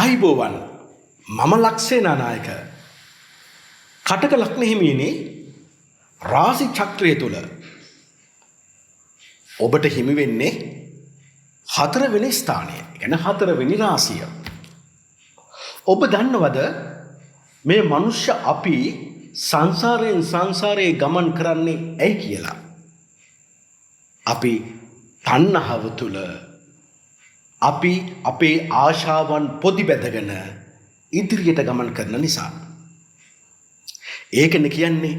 ආයිබෝවන් මම ලක්ෂේනා නායක කටක ලග්න හිමියනේ රාශි චක්‍රය තුල ඔබට හිමි වෙන්නේ 4 වෙනි ස්ථානය. يعني 4 වෙනි රාශිය. ඔබ දන්නවද මේ මනුෂ්‍ය අපි සංසාරයෙන් සංසාරේ ගමන් කරන්නේ ඇයි කියලා? අපි තණ්හාව තුල අපි අපේ ආශාවන් පොදි බැඳගෙන ඉදිරියට ගමන් කරන නිසා. ඒකනේ කියන්නේ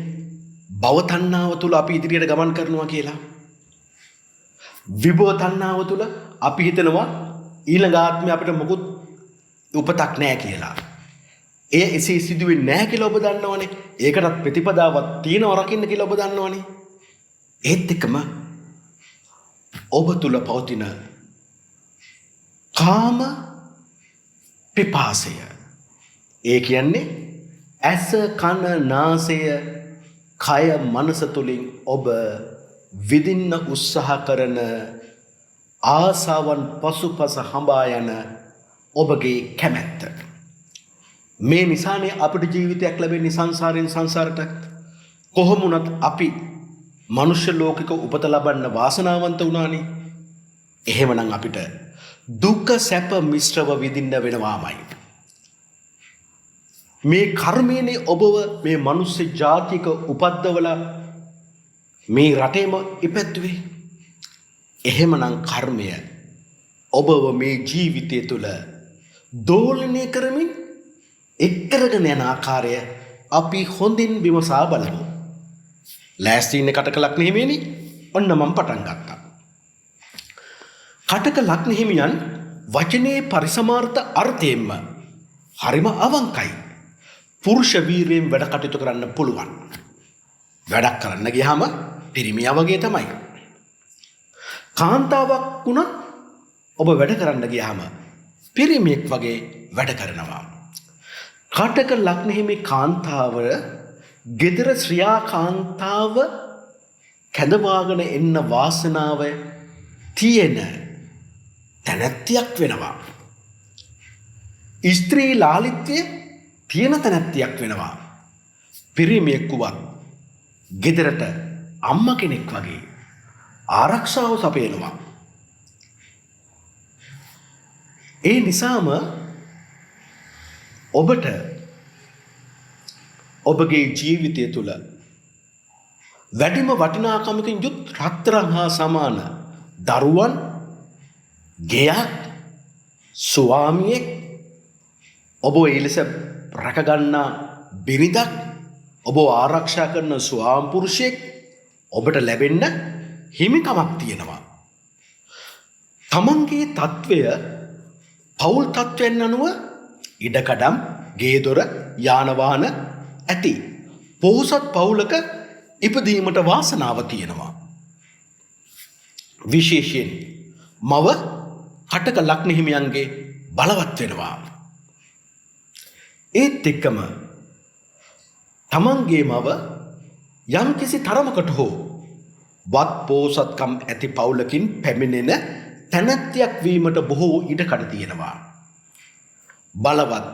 භව තණ්හාව තුල අපි ඉදිරියට ගමන් කරනවා කියලා. විභව තණ්හාව තුල අපි හිතනවා ඊළඟ ආත්මේ අපිට මොකුත් උපතක් නැහැ කියලා. ඒ එසේ සිදුවෙන්නේ නැහැ කියලා ඔබ දන්නවනේ. ඒකටත් ප්‍රතිපදාවක් තියෙනවා රකින්න කියලා ඔබ දන්නවනේ. ඒත් එක්කම ඔබ තුල පවතින කාම පිපාසය, ඒ කියන්නේ ඇස කන නාසය කය මනස තුලින් ඔබ විඳින්න උත්සාහ කරන ආසාවන් පසුපස හඹා යන ඔබගේ කැමැත්ත. මේ නිසානේ අපිට ජීවිතයක් ලැබෙන්නේ සංසාරයෙන් සංසාරට. කොහොම වුණත් අපි මනුෂ්‍ය ලෝකික උපත ලබන්න වාසනාවන්ත වුණානේ. එහෙමනම් අපිට දුක සැප මිශ්‍රව විඳින්න වෙනවාමයි. මේ කර්මයනේ ඔබව මේ මනුස්ස ජාතික උපද්දවලා මේ රටේම ඉපැත්තුවේ. එහෙමනම් කර්මය ඔබව මේ ජීවිතය තුළ දෝලනය කරමින් එක්කරගෙන යන ආකාරය අපි හොඳින් විමසා බලමු. ලෑස්ති ඉන්නේ කටක ලග්න හිමියනි. ඔන්න මම පටන් ගත්තා. කටක ලග්න හිමියන් වචනේ පරිසමාර්ථ අර්ථයෙන්ම හරිම අවංකයි. පුරුෂ වීරයෙන් වැඩ කටයුතු කරන්න පුළුවන්. වැඩක් කරන්න ගියාම පිරිමියා වගේ තමයි. කාන්තාවක් වුණත් ඔබ වැඩ කරන්න ගියාම පිරිමියෙක් වගේ වැඩ කරනවා. කටක ලග්න හිමි කාන්තාව gedara ශ්‍රියා කාන්තාව කැඳවාගෙන එන්න වාසනාව තියෙන තැනැත්තියක් වෙනවා. ස්ත්‍රී ලාලිත්වය තියෙන තැනැත්තියක් වෙනවා. පිරිමියෙක් වුවත් ගෙදරට අම්මා කෙනෙක් වගේ ආරක්ෂාව සපයනවා. ඒ නිසාම ඔබට ඔබගේ ජීවිතය තුළ වැඩිම වටිනාකමකින් යුත් රත්තරන් හා සමාන දරුවන්, ගෙයක්, ස්වාමියෙක්, ඔබ ඒ ලෙස රැකගන්නා බිරිඳක්, ඔබ ආරක්ෂා කරන ස්වාම පුරුෂයෙක් ඔබට ලැබෙන්න හිමිකමක් තියෙනවා. තමන්ගේ තත්වය පෞල් තත්වයන් අනුව ඉඩකඩම්, ගේ දොර, යාන වාහන ඇති පොහොසත් පවුලක ඉපදීමට වාසනාව තියෙනවා. විශේෂයෙන් මව කටක ලග්න හිමියන්ගේ බලවත් වෙනවා. ඒත් එක්කම තමන්ගේ මව යම් කිසි තරමකට හෝ වත් පොහොසත්කම් ඇති පවුලකින් පැමිණෙන තැනැත්තියක් වීමට බොහෝ ඉඩකඩ තියෙනවා. බලවත්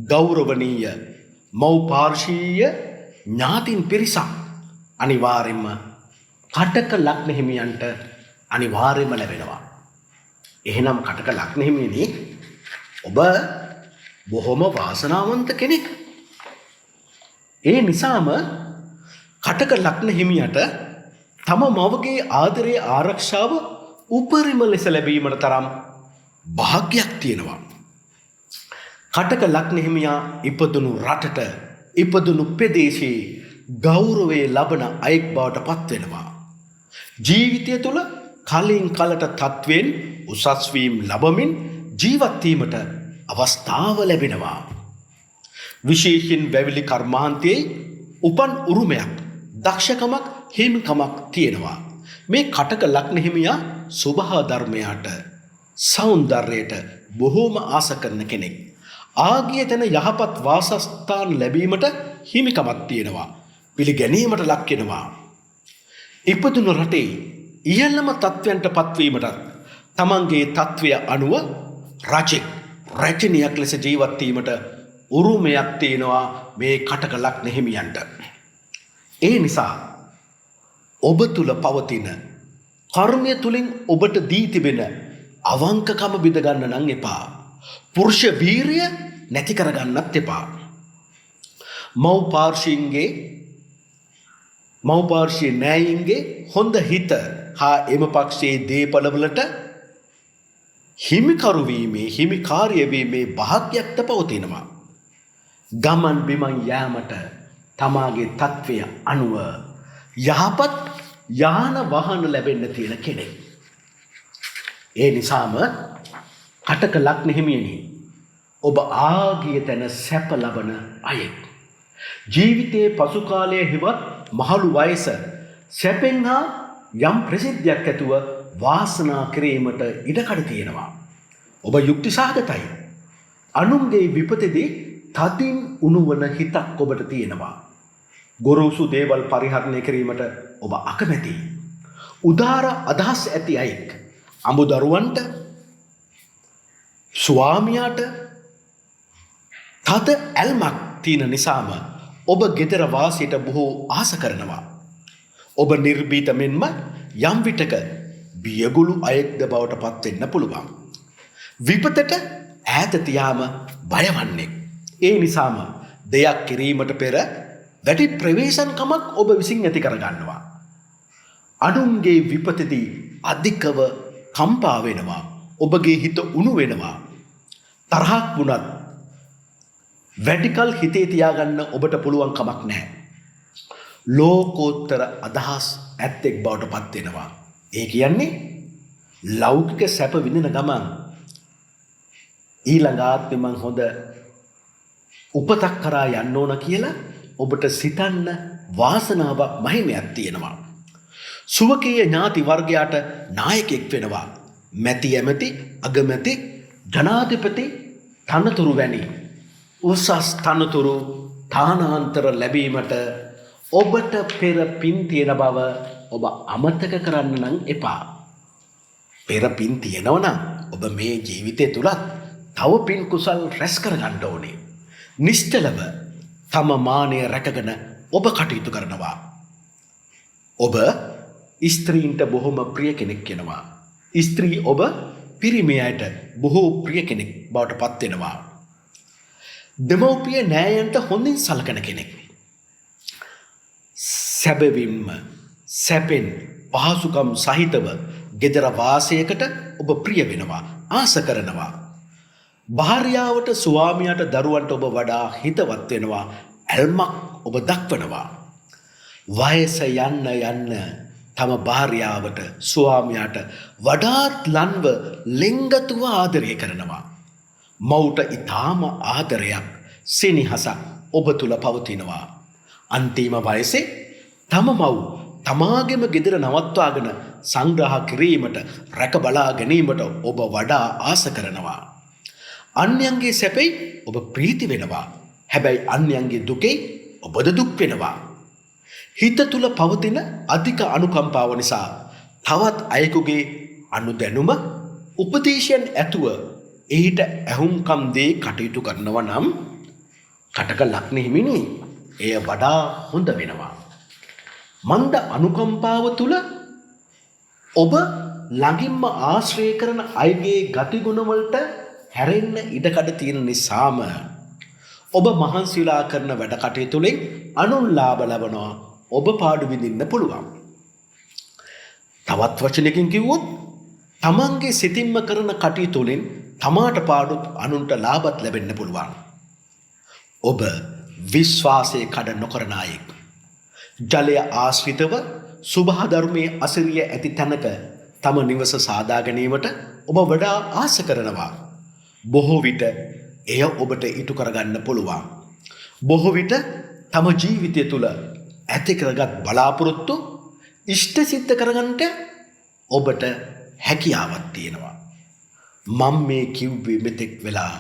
ගෞරවනීය මව්පාර්ශීය ඥාතින් පිරිසක් අනිවාර්යයෙන්ම කටක ලග්න හිමියන්ට අනිවාර්යයෙන්ම ලැබෙනවා. එහෙනම් කටක ලග්න හිමියනි, ඔබ බොහොම වාසනාවන්ත කෙනෙක්. ඒ නිසාම කටක ලග්න හිමියට තම මවගේ ආදරයේ ආරක්ෂාව උපරිම ලෙස ලැබීමට තරම් භාග්‍යයක් තියෙනවා. කටක ලග්න හිමියා ඉපදුණු රටට, ඉපදුණු ප්‍රදේශයේ ගෞරවයේ ලබන අයෙක් බවට පත් වෙනවා. ජීවිතය තුළ කලින් කලට තත්වෙන් උසස් වීම ලබමින් ජීවත් වීමට අවස්ථාව ලැබෙනවා. විශේෂයෙන් වැවිලි කර්මාන්තයේ උපන් උරුමයක්, දක්ෂකමක්, හිමිකමක් තියෙනවා. මේ කටක ලග්න හිමියා සුභා ධර්මයට, සෞන්දර්යයට බොහෝම ආස කරන කෙනෙක්. ආගිය තැන යහපත් වාසස්ථාන ලැබීමට හිමිකමක් තියෙනවා. පිළිගැනීමට ලක් වෙනවා. ඉපදුණු රටේ ඉහළම තත්වයන්ට පත්වීමට තමන්ගේ තත්වය අනුව රජෙක්, රැජිනියක් ලෙස ජීවත් වීමට උරුමයක් තියෙනවා මේ කටකලක් හිමියන්ට. ඒ නිසා ඔබ තුල පවතින කර්මය තුලින් ඔබට දී තිබෙන අවංකකම බිඳ ගන්න නම් එපා. පුරුෂ වීරිය නැති කරගන්නත් එපා. මව්පාර්ශී නෑයින්ගේ හොඳ හිත හා එම පක්ෂයේ දේපළවලට හිමිකරු වීමේ හිමිකාර්ය වීමේ භාග්‍යයක්ද පවතිනවා. ගමන් බිමන් යාමට තමාගේ තත්වය අනුව යහපත් යාන වාහන ලැබෙන්න තියෙන කෙනෙක්. ඒ නිසාම කටක ලග්න හිමියනි, ඔබ ආගිය තැන සැප ලබන අයෙක්. ජීවිතයේ පසු කාලයේ හිවත් මහලු වයස සැපෙන් හා යම් ප්‍රසිද්ධියක් ඇතුව වාසනා කිරීමට ඉඩකඩ තියෙනවා. ඔබ යුක්ති සහගතයි. අනුන්ගේ විපතේදී තදින් උණුවන හිතක් ඔබට තියෙනවා. ගොරෝසු දේවල් පරිහරණය කිරීමට ඔබ අකමැතියි. උදාර අදහස් ඇති අයෙක්. අමුදරුවන්ට, ස්වාමියාට තද ඇල්මක් තියෙන නිසාම ඔබ ගෙදර වාසයට බොහෝ ආස කරනවා. ඔබ නිර්භීත මෙන්ම යම් විටක බියගුළු අයෙක්ද බවට පත් වෙන්න පුළුවන්. විපතට ඈත තියාම බයවන්නේ. ඒ නිසාම දෙයක් කිරීමට පෙර වැඩි ප්‍රවේශන්කමක් ඔබ විසින් ඇති කරගන්නවා. අනුන්ගේ විපතදී අධිකව කම්පා වෙනවා. ඔබගේ හිත උණු වෙනවා. තරහක් වුණත් වැඩිකල් හිතේ තියාගන්න ඔබට පුළුවන් කමක් නැහැ. ලෝකෝත්තර අදහස් ඇත්තෙක් බවට පත් වෙනවා. ඒ කියන්නේ ලෞකික සැප විඳින ගමන් ඊළඟ ආත්මෙ මං හොඳ උපතක් කරා යන්න ඕන කියලා ඔබට සිතන්න වාසනාවක් මහිමයක් තියෙනවා. සුවකීය ඥාති වර්ගයාට නායකයෙක් වෙනවා. මැති ඇමති අගමැති ජනාධිපති තනතුරු වැනි උසස් තනතුරු තානාන්තර ලැබීමට ඔබට පෙර පින් තියෙන බව ඔබ අමතක කරන්න නම් එපා. පෙර පින් තියෙනව නම් ඔබ මේ ජීවිතය තුලත් තව පින් කුසල් රැස් කරගන්න ඕනේ. නිශ්චලව තම මානය රැකගෙන ඔබ කටයුතු කරනවා. ඔබ ස්ත්‍රීන්ට බොහොම ප්‍රිය කෙනෙක් වෙනවා. ස්ත්‍රී ඔබ පිරිමියට බොහෝ ප්‍රිය කෙනෙක් බවට පත් වෙනවා. දෙමව්පිය නෑයන්ට හොඳින් සලකන කෙනෙක්. සැබවින්ම සැපෙන් පහසුකම් සහිතව ගෙදර වාසයකට ඔබ ප්‍රිය වෙනවා, ආස කරනවා. භාර්යාවට ස්වාමියාට දරුවන්ට ඔබ වඩා හිතවත් වෙනවා, ඇල්මක් ඔබ දක්වනවා. වයස යන්න යන්න තම භාර්යාවට ස්වාමියාට වඩාත් ලන්ව ලෙන්ගතුව ආදරය කරනවා. මවුට ඊටාම ආදරයක් සෙනෙහසක් ඔබ තුල පවතිනවා. අන්තිම වයසේ තම මව් තමාගේම ගෙදර නවත්වාගෙන සංග්‍රහ කිරීමට රැක බලා ගැනීමට ඔබ වඩා ආස කරනවා. අන්‍යයන්ගේ සැපේ ඔබ ප්‍රීති වෙනවා. හැබැයි අන්‍යයන්ගේ දුකේ ඔබද දුක් වෙනවා. හිත තුල පවතින අධික අනුකම්පාව නිසා තවත් අයෙකුගේ අනුදැනුම උපදේශයන් ඇතුව ඊට ඇහුම්කම් දී කටයුතු කරනවා නම් කටක ලග්න හිමිනි එය වඩා හොඳ වෙනවා. මන්ද අනුකම්පාව තුල ඔබ ළඟින්ම ආශ්‍රය කරන අයගේ ගතිගුණ වලට හැරෙන්න ඉඩකඩ තියෙන නිසාම ඔබ මහන්සිලා කරන වැඩ කටයුතු වලින් අනුන් ලාභ ලබනවා. ඔබ පාඩු විඳින්න පුළුවන්. තවත් වචනකින් කිව්වොත් තමන්ගේ සිතින්ම කරන කටයුතු වලින් තමාට පාඩුත් අනුන්ට ලාභත් ලැබෙන්න පුළුවන්. ඔබ විශ්වාසයේ කඩ නොකරන අයෙක්. ජලය ආශ්‍රිතව සුභ ධර්මයේ අසිරිය ඇති තැනක තම නිවස සාදා ගැනීමට ඔබ වඩා ආස කරනවා. බොහෝ විට එය ඔබට ඉටු කරගන්න පුළුවන්. බොහෝ විට තම ජීවිතය තුළ ඇති කරගත් බලාපොරොත්තු ඉෂ්ට සිද්ධ කරගන්නට ඔබට හැකියාවක් තියෙනවා. මම මේ කිව්වේ මෙතෙක් වෙලා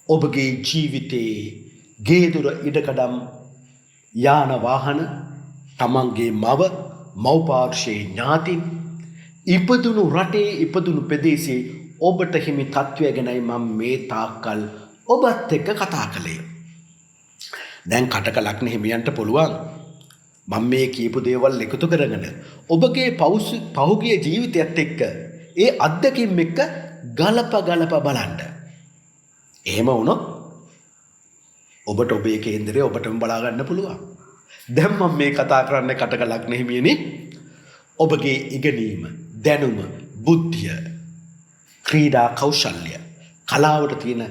ඔබගේ ජීවිතයේ ගේදොර ඉඩකඩම් යාන වාහන තමන්ගේ මව්පාර්ශ්වයේ ඥාතින් ඉපදුණු රටේ ඉපදුණු ප්‍රදේශයේ ඔබට හිමි තත්ත්වය ගැනයි මම මේ තාක්කල් ඔබත් එක්ක කතා කළේ. දැන් කටක ලග්න හිමියන්ට පුළුවන් මම මේ කියපු දේවල් එකතු කරගෙන ඔබගේ පහුගිය ජීවිතයත් එක්ක ඒ අත්දැකීම් එක්ක ගලප බලන්න. එහෙම වුණොත් ඔබට ඔබේ කේන්දරය ඔබටම බලා ගන්න පුළුවන්. දැන් මම මේ කතා කරන්නේ කටක ලග්න හිමියනි ඔබගේ ඉගෙනීම, දැනුම, බුද්ධිය, ක්‍රීඩා කෞශල්‍ය, කලාවට තියෙන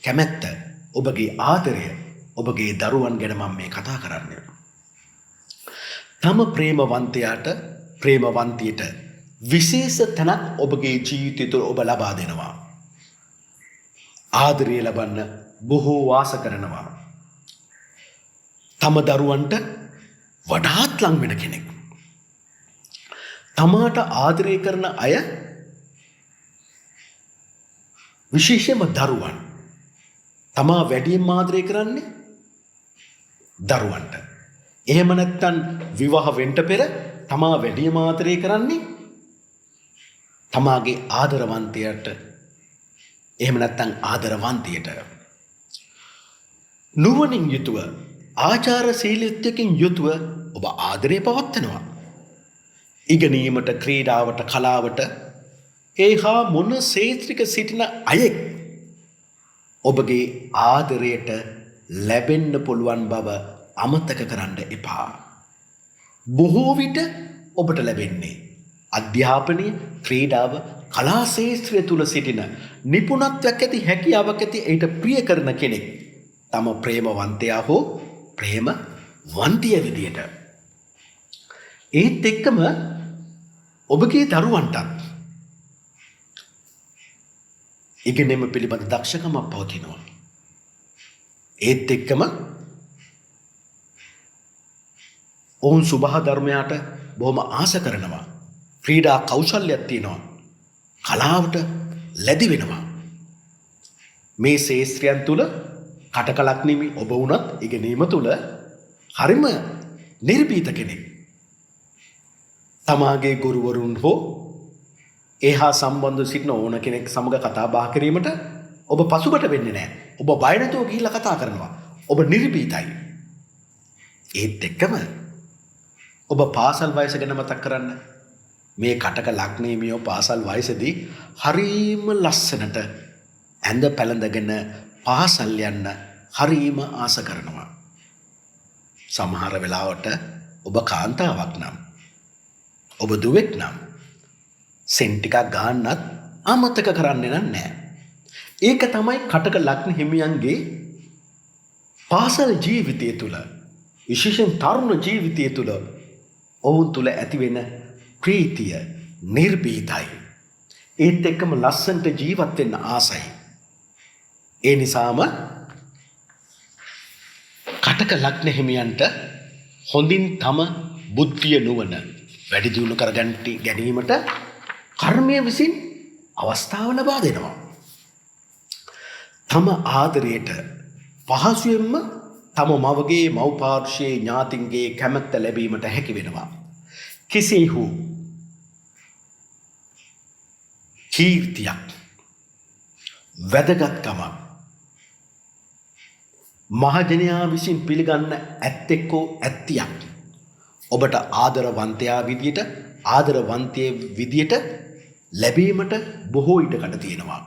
කැමැත්ත, ඔබගේ ආදරය, ඔබගේ දරුවන් ගැන මම මේ කතා කරන්නේ. තම ප්‍රේමවන්තයාට ප්‍රේමවන්තියට විශේෂ තැනක් ඔබගේ ජීවිතය තුළ ඔබ ලබා දෙනවා. ආදරය ලබන්න බොහෝ වාස කරනවා. තම දරුවන්ට වඩාත් ලං වෙන කෙනෙක්. තමාට ආදරය කරන අය විශේෂයෙන්ම දරුවන් තමා වැඩියෙන් ආදරය කරන්නේ දරුවන්ට. එහෙම නැත්නම් විවාහ වෙන්න පෙර තමා වැඩිම ආදරය කරන්නේ තමාගේ ආදරවන්තයට. එහෙම නැත්නම් ආදරවන්තියට. නුවණින් යුතුව ආචාරශීලීත්වයෙන් යුතුව ඔබ ආදරය පවත්වනවා. ඉගෙනීමට, ක්‍රීඩාවට, කලාවට ඒහා මොන ශේත්‍රික සිටින අයෙක් ඔබගේ ආදරයට ලැබෙන්න පුළුවන් බව අමතක කරන්න එපා. බොහෝ විට ඔබට ලැබෙන්නේ අධ්‍යාපනය, ක්‍රීඩාව, කලා ශේත්‍රය තුල සිටින නිපුණත්වයක් ඇති, හැකියාවක් ඇති, ඒට ප්‍රිය කරන කෙනෙක් තම ප්‍රේමවන්තයා හෝ ප්‍රේමවන්තිය විදියට. ඒත් එක්කම ඔබගේ දරුවන්ටත් ඉගෙනීම පිළිබඳ දක්ෂකමක් පවතිනවා. ඒත් එක්කම ඔවුන් සුභහ ධර්මයට බොහොම ආස කරනවා. ක්‍රීඩා කෞශල්‍යයක් තියෙනවා. කලාවට ලැබි වෙනවා. මේ ශේත්‍රයන් තුල කටකලක් නිමි ඔබ වුණත් ඉගෙනීම තුල හරිම නිර්භීත කෙනෙක්. තමාගේ ගුරුවරුන් හෝ ඒහා සම්බන්ධ සිටින ඕන කෙනෙක් සමග කතා බහ කිරීමට ඔබ පසුබට වෙන්නේ නැහැ. ඔබ බය නැතුව ගිහිල්ලා කතා කරනවා. ඔබ නිර්භීතයි. ඒත් එක්කම ඔබ පාසල් වයස ගැන මතක් කරන්න. මේ කටක ලග්නීමියෝ පාසල් වයසදී හරීම ලස්සනට ඇඳ පැළඳගෙන පාසල් යන්න හරීම ආස කරනවා. සමහර වෙලාවට ඔබ කාන්තාවක් නම්, ඔබ දුවෙක් නම් සෙන් ටිකක් ගන්නත් අමතක කරන්නේ නැහැ. ඒක තමයි කටක ලග්න හිමියන්ගේ පාසල් ජීවිතය තුළ, විශේෂයෙන් තරුණ ජීවිතය තුළ ඔවුන් තුළ ඇතිවෙන ප්‍රීතිය. නිර්භීතයි. ඒත් එක්කම ලස්සනට ජීවත් වෙන්න ආසයි. ඒ නිසාම කටක ලග්න හිමියන්ට හොඳින් තම බුද්ධිය නුවණ වැඩි දියුණු කර ගැනීමට කර්මය විසින් අවස්ථාව ලබා දෙනවා. තම ආදරයට පහසුවෙන්ම තම මවගේ, මව්පාර්ශ්වයේ ඥාතින්ගේ කැමැත්ත ලැබීමට හැකි වෙනවා. කිසිහු කීර්තියක්, වැදගත්කමක් මහජනයා විසින් පිළිගන්න ඇත්තෙක්කෝ ඇත්තියක් ඔබට ආදරවන්තයා විදියට, ආදරවන්තිය විදියට ලැබීමට බොහෝ ඉඩකඩ තියෙනවා.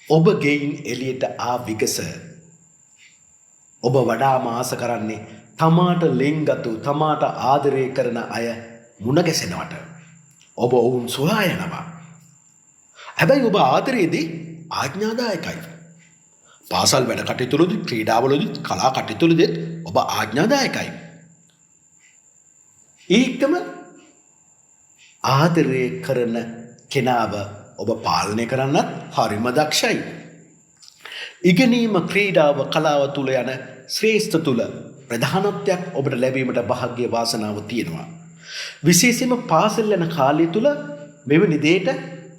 ඔබ ගෙයින් එළියට ආ විගස ඔබ වඩාම ආස කරන්නේ තමාට ලෙන්ගතු, තමාට ආදරය කරන අය මුණ ගැසෙනවට. ඔබ ඔවුන් සොයා යනවා. හැබැයි ඔබ ආදරයේදී ආඥාදායකයි. පාසල් වැඩ කටයුතුවලදී, ක්‍රීඩාවලදී, කලා කටයුතුවලදී ඔබ ආඥාදායකයි. ඒකම ආදරය කරන කෙනාව ඔබ පාලනය කරන්නත් හරිම දක්ෂයි. ඉගෙනීම, ක්‍රීඩාව, කලාව තුල යන ශ්‍රේෂ්ඨ තුල ප්‍රධානත්වයක් ඔබට ලැබීමට භාග්‍ය වාසනාව තියෙනවා. විශේෂයෙන්ම පාසල් යන කාලය තුල මෙවැනි දෙයට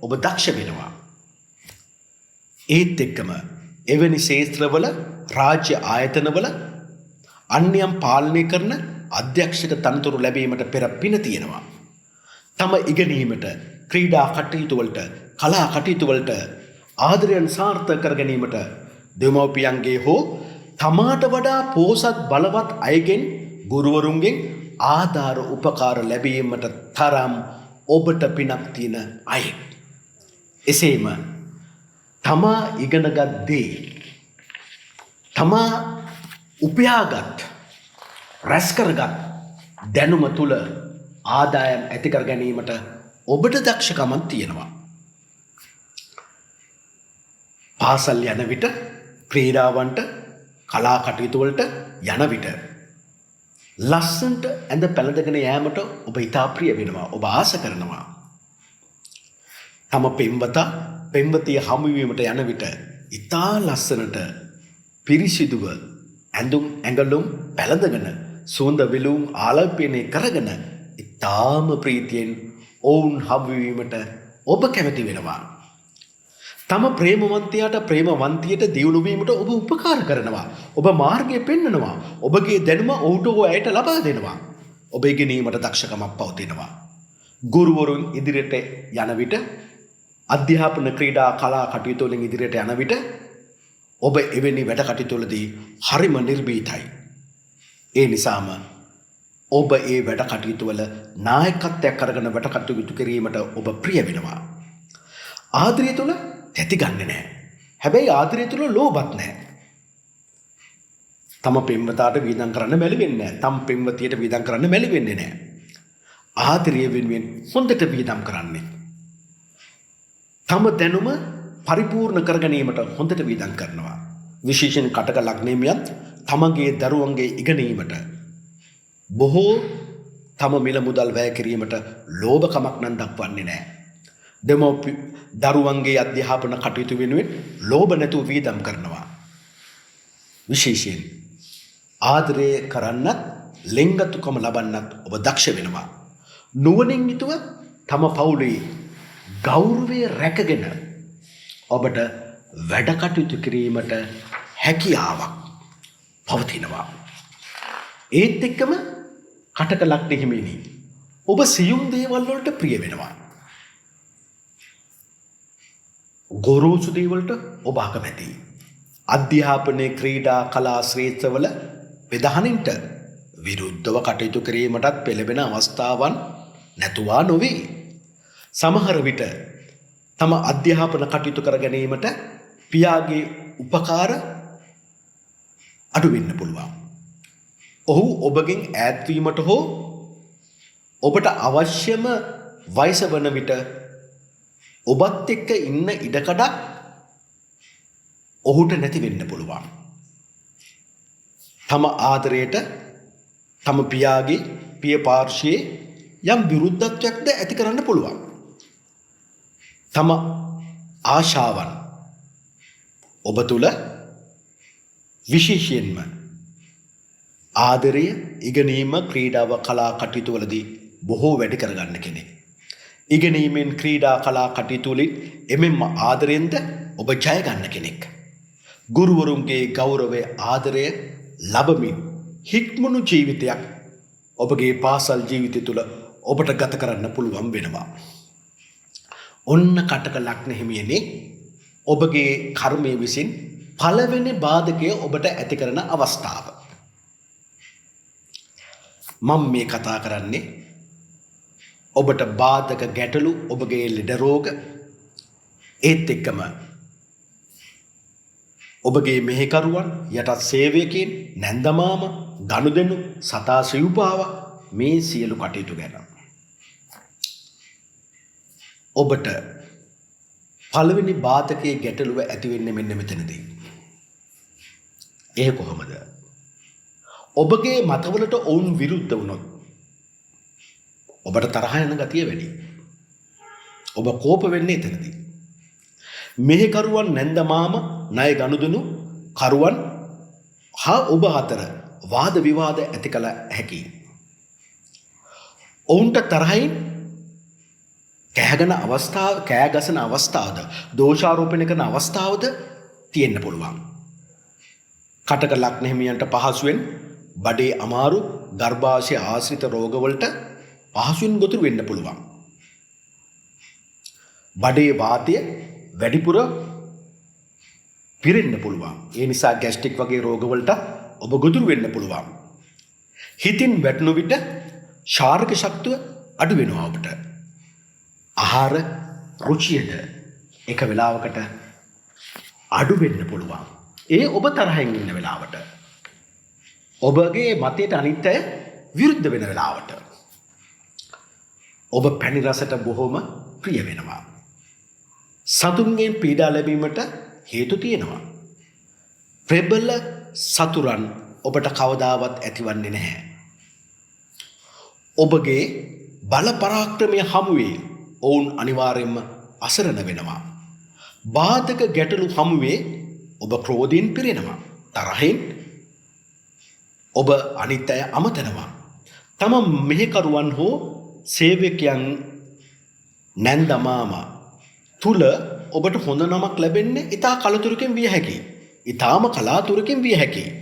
ඔබ දක්ෂ වෙනවා. ඒත් එක්කම එවැනි ශේත්‍රවල, රාජ්‍ය ආයතනවල අන්‍යයන් පාලනය කරන අධ්‍යක්ෂක තනතුරු ලැබීමට පෙර පින තියෙනවා. තම ඉගෙනීමට, ක්‍රීඩා කටයුතු වලට කලා කටයුතු වලට ආදරයන් සාර්ථක කර ගැනීමට දෙමව්පියන්ගේ හෝ තමාට වඩා පෝසත් බලවත් අයගෙන් ගුරුවරුන්ගෙන් ආධාර උපකාර ලැබීමට තරම් ඔබට පිනක් තියෙන අය. එසේම තමා ඉගෙනගත් දේ තමා උපයාගත් රැස් කරගත් දැනුම තුල ආදායම් ඇති කර ගැනීමට ඔබට දක්ෂකමක් තියෙනවා. පාසල් යන විට ක්‍රීඩාවන්ට කලා කටයුතු වලට යන විට ලස්සන්ට ඇඳ පැළඳගෙන යෑමට ඔබ ඉතා ප්‍රිය වෙනවා. ඔබ ආස කරනවා. තම පෙම්වතා පෙම්වතිය හමුවීමට යන විට ඉතා ලස්සනට පිරිසිදුව ඇඳුම් ඇඟලුම් පැළඳගෙන සුවඳ විලවුන් ආලෝපනය කරගෙන ඉතාම ප්‍රීතියෙන් ඔවුන් හමුවීමට ඔබ කැමති වෙනවා. තම ප්‍රේමවන්තයාට ප්‍රේමවන්තියට දියුණු වීමට ඔබ උපකාර කරනවා. ඔබ මාර්ගය පෙන්වනවා. ඔබගේ දැනුම ඔහුට හෝ ඇයට ලබා දෙනවා. ඔබ ඉගෙනීමට දක්ෂකමක් පවතිනවා. ගුරුවරුන් ඉදිරියට යන විට අධ්‍යාපන ක්‍රීඩා කලා කටයුතු වලින් ඉදිරියට යන විට ඔබ එවැනි වැඩ කටයුතු වලදී හරිම නිර්භීතයි. ඒ නිසාම ඔබ ඒ වැඩ කටයුතු වල නායකත්වයක් අරගෙන වැඩ කටයුතු කිරීමට ඔබ ප්‍රිය වෙනවා. ආදරය තුල තැති ගන්නෙ නැහැ. හැබැයි ආදරය තුල ලෝභත් නැහැ. තම පෙම්වතාට වීදම් කරන්න මැලි වෙන්නේ නැහැ. තම පෙම්වතියට වීදම් කරන්න මැලි වෙන්නේ නැහැ. ආදරය වෙනුවෙන් හොඳට වීදම් කරන්නේ. තම දැනුම පරිපූර්ණ කර ගැනීමට හොඳට වීදම් කරනවා. විශේෂයෙන් කටක ලග්නෙමියන් තමගේ දරුවන්ගේ ඉගෙනීමට බොහෝ තම මිල මුදල් වැය කිරීමට ලෝභකමක් නම් දක්වන්නේ නැහැ. දෙමව්පිය දරුවන්ගේ අධ්‍යාපන කටයුතු වෙනුවෙන් ලෝභ නැතුව වීදම් කරනවා. විශේෂයෙන් ආදරය කරන්නත් ලෙන්ගතුකම ලබන්නත් ඔබ දක්ෂ වෙනවා. නුවණින් යුතුව තම පවුලේ ගෞරවය රැකගෙන ඔබට වැඩ කටයුතු කිරීමට හැකියාවක් පවතිනවා. ඒත් එක්කම කටක ලග්න හිමිනි ඔබ සියුම් දේවල් වලට ප්‍රිය වෙනවා. ගොරෝසු දේවල්ට ඔබ අකමැතියි. අධ්‍යාපනයේ ක්‍රීඩා කලා ශ්‍රේෂ්ඨවල ප්‍රධානින්ට විරුද්ධව කටයුතු කිරීමටත් පෙළඹෙන අවස්ථාවන් නැතුවා නොවේ. සමහර විට තම අධ්‍යාපන කටයුතු කර ගැනීමට පියාගේ උපකාර අඩු වෙන්න පුළුවන්. ඔහු ඔබගෙන් ඈත් වීමට හෝ ඔබට අවශ්‍යම වයස වන විට ඔබත් එක්ක ඉන්න ඉඩකඩක් ඔහුට නැති වෙන්න පුළුවන්. තම ආදරයට තම පියාගේ පිය පාර්ශ්වයේ යම් විරුද්ධත්වයක්ද ඇති කරන්න පුළුවන්. තම ආශාවන් ඔබ තුල විශේෂයෙන්ම ආදරය ඉගෙනීම ක්‍රීඩාව කලා කටයුතු වලදී බොහෝ වැඩි කරගන්න කෙනෙක්. ඉගෙනීමෙන් ක්‍රීඩා කලා කටයුතු වලින් එමෙන්ම ආදරයෙන්ද ඔබ ජය ගන්න කෙනෙක්. ගුරුවරුන්ගේ ගෞරවය ආදරය ලැබමින් හික්මුණු ජීවිතයක් ඔබගේ පාසල් ජීවිතය තුළ ඔබට ගත කරන්න පුළුවන් වෙනවා. ඔන්න කටක ලග්න හිමියනේ ඔබගේ කර්මය විසින් පළවෙනි බාධකය ඔබට ඇති කරන අවස්ථාව. මම මේ කතා කරන්නේ ඔබට බාධක ගැටලු ඔබගේ ලෙඩ රෝග ඒත් එක්කම ඔබගේ මෙහෙකරුවන් යටත් සේවකයන් නැන්දමාම ගනුදෙනු සතා සිව්පාව මේ සියලු කටයුතු ගැන ඔබට පළවෙනි බාධකයේ ගැටලුව ඇති වෙන්නේ මෙන්න මෙතනදී. ඒ කොහොමද? ඔබගේ මතවලට ඔවුන් විරුද්ධ වුණොත් ඔබට තරහ යන ගතිය වැඩි. ඔබ කෝප වෙන්නේ එතනදී. මෙහෙකරුවන් නැන්දමාම ණය ගනුදෙනු කරුවන් හා ඔබ අතර වාද විවාද ඇති කළ හැකියි. ඔවුන්ට තරහින් කෑගසන අවස්ථාවද දෝෂාරෝපණය කරන අවස්ථාවද තියෙන්න පුළුවන්. කටක ලග්න හිමියන්ට පහසුවෙන් බඩේ අමාරු ගර්භාෂය ආශ්‍රිත රෝගවලට පහසුවෙන් ගොදුරු වෙන්න පුළුවන්. බඩේ වාතය වැඩිපුර පිරෙන්න පුළුවන්. ඒ නිසා ગેස්ට්‍රික් වගේ රෝගවලට ඔබ ගොදුරු වෙන්න පුළුවන්. හිතින් වැටුණු විට ශාරීරික ශක්තිය අඩු වෙනවා ඔබට. ආහාර රුචියද එක වෙලාවකට අඩු වෙන්න පුළුවන්. ඒ ඔබ තරහින් ඉන්න වෙලාවට. ඔබගේ මතයට අනිත් අය විරුද්ධ වෙන වෙලාවට. ඔබ පැණි රසට බොහොම ප්‍රිය වෙනවා. සතුන්ගෙන් පීඩා ලැබීමට හේතු තියෙනවා. ප්‍රබල සතුරන් ඔබට කවදාවත් ඇතිවන්නේ නැහැ. ඔබගේ බල පරාක්‍රමය හමුවේ ඔවුන් අනිවාර්යයෙන්ම අසරණ වෙනවා. බාධක ගැටලු හමුවේ ඔබ ක්‍රෝධයෙන් පිරෙනවා. තරහින් ඔබ අනිත් අය අමතනවා. තම මෙහෙකරුවන් හෝ සේවකයන් නැන්දමාම තුල ඔබට හොඳ නමක් ලැබෙන්නේ ඉතා කලාතුරකින් විය හැකියි. ඊටාම කලාතුරකින් විය හැකියි.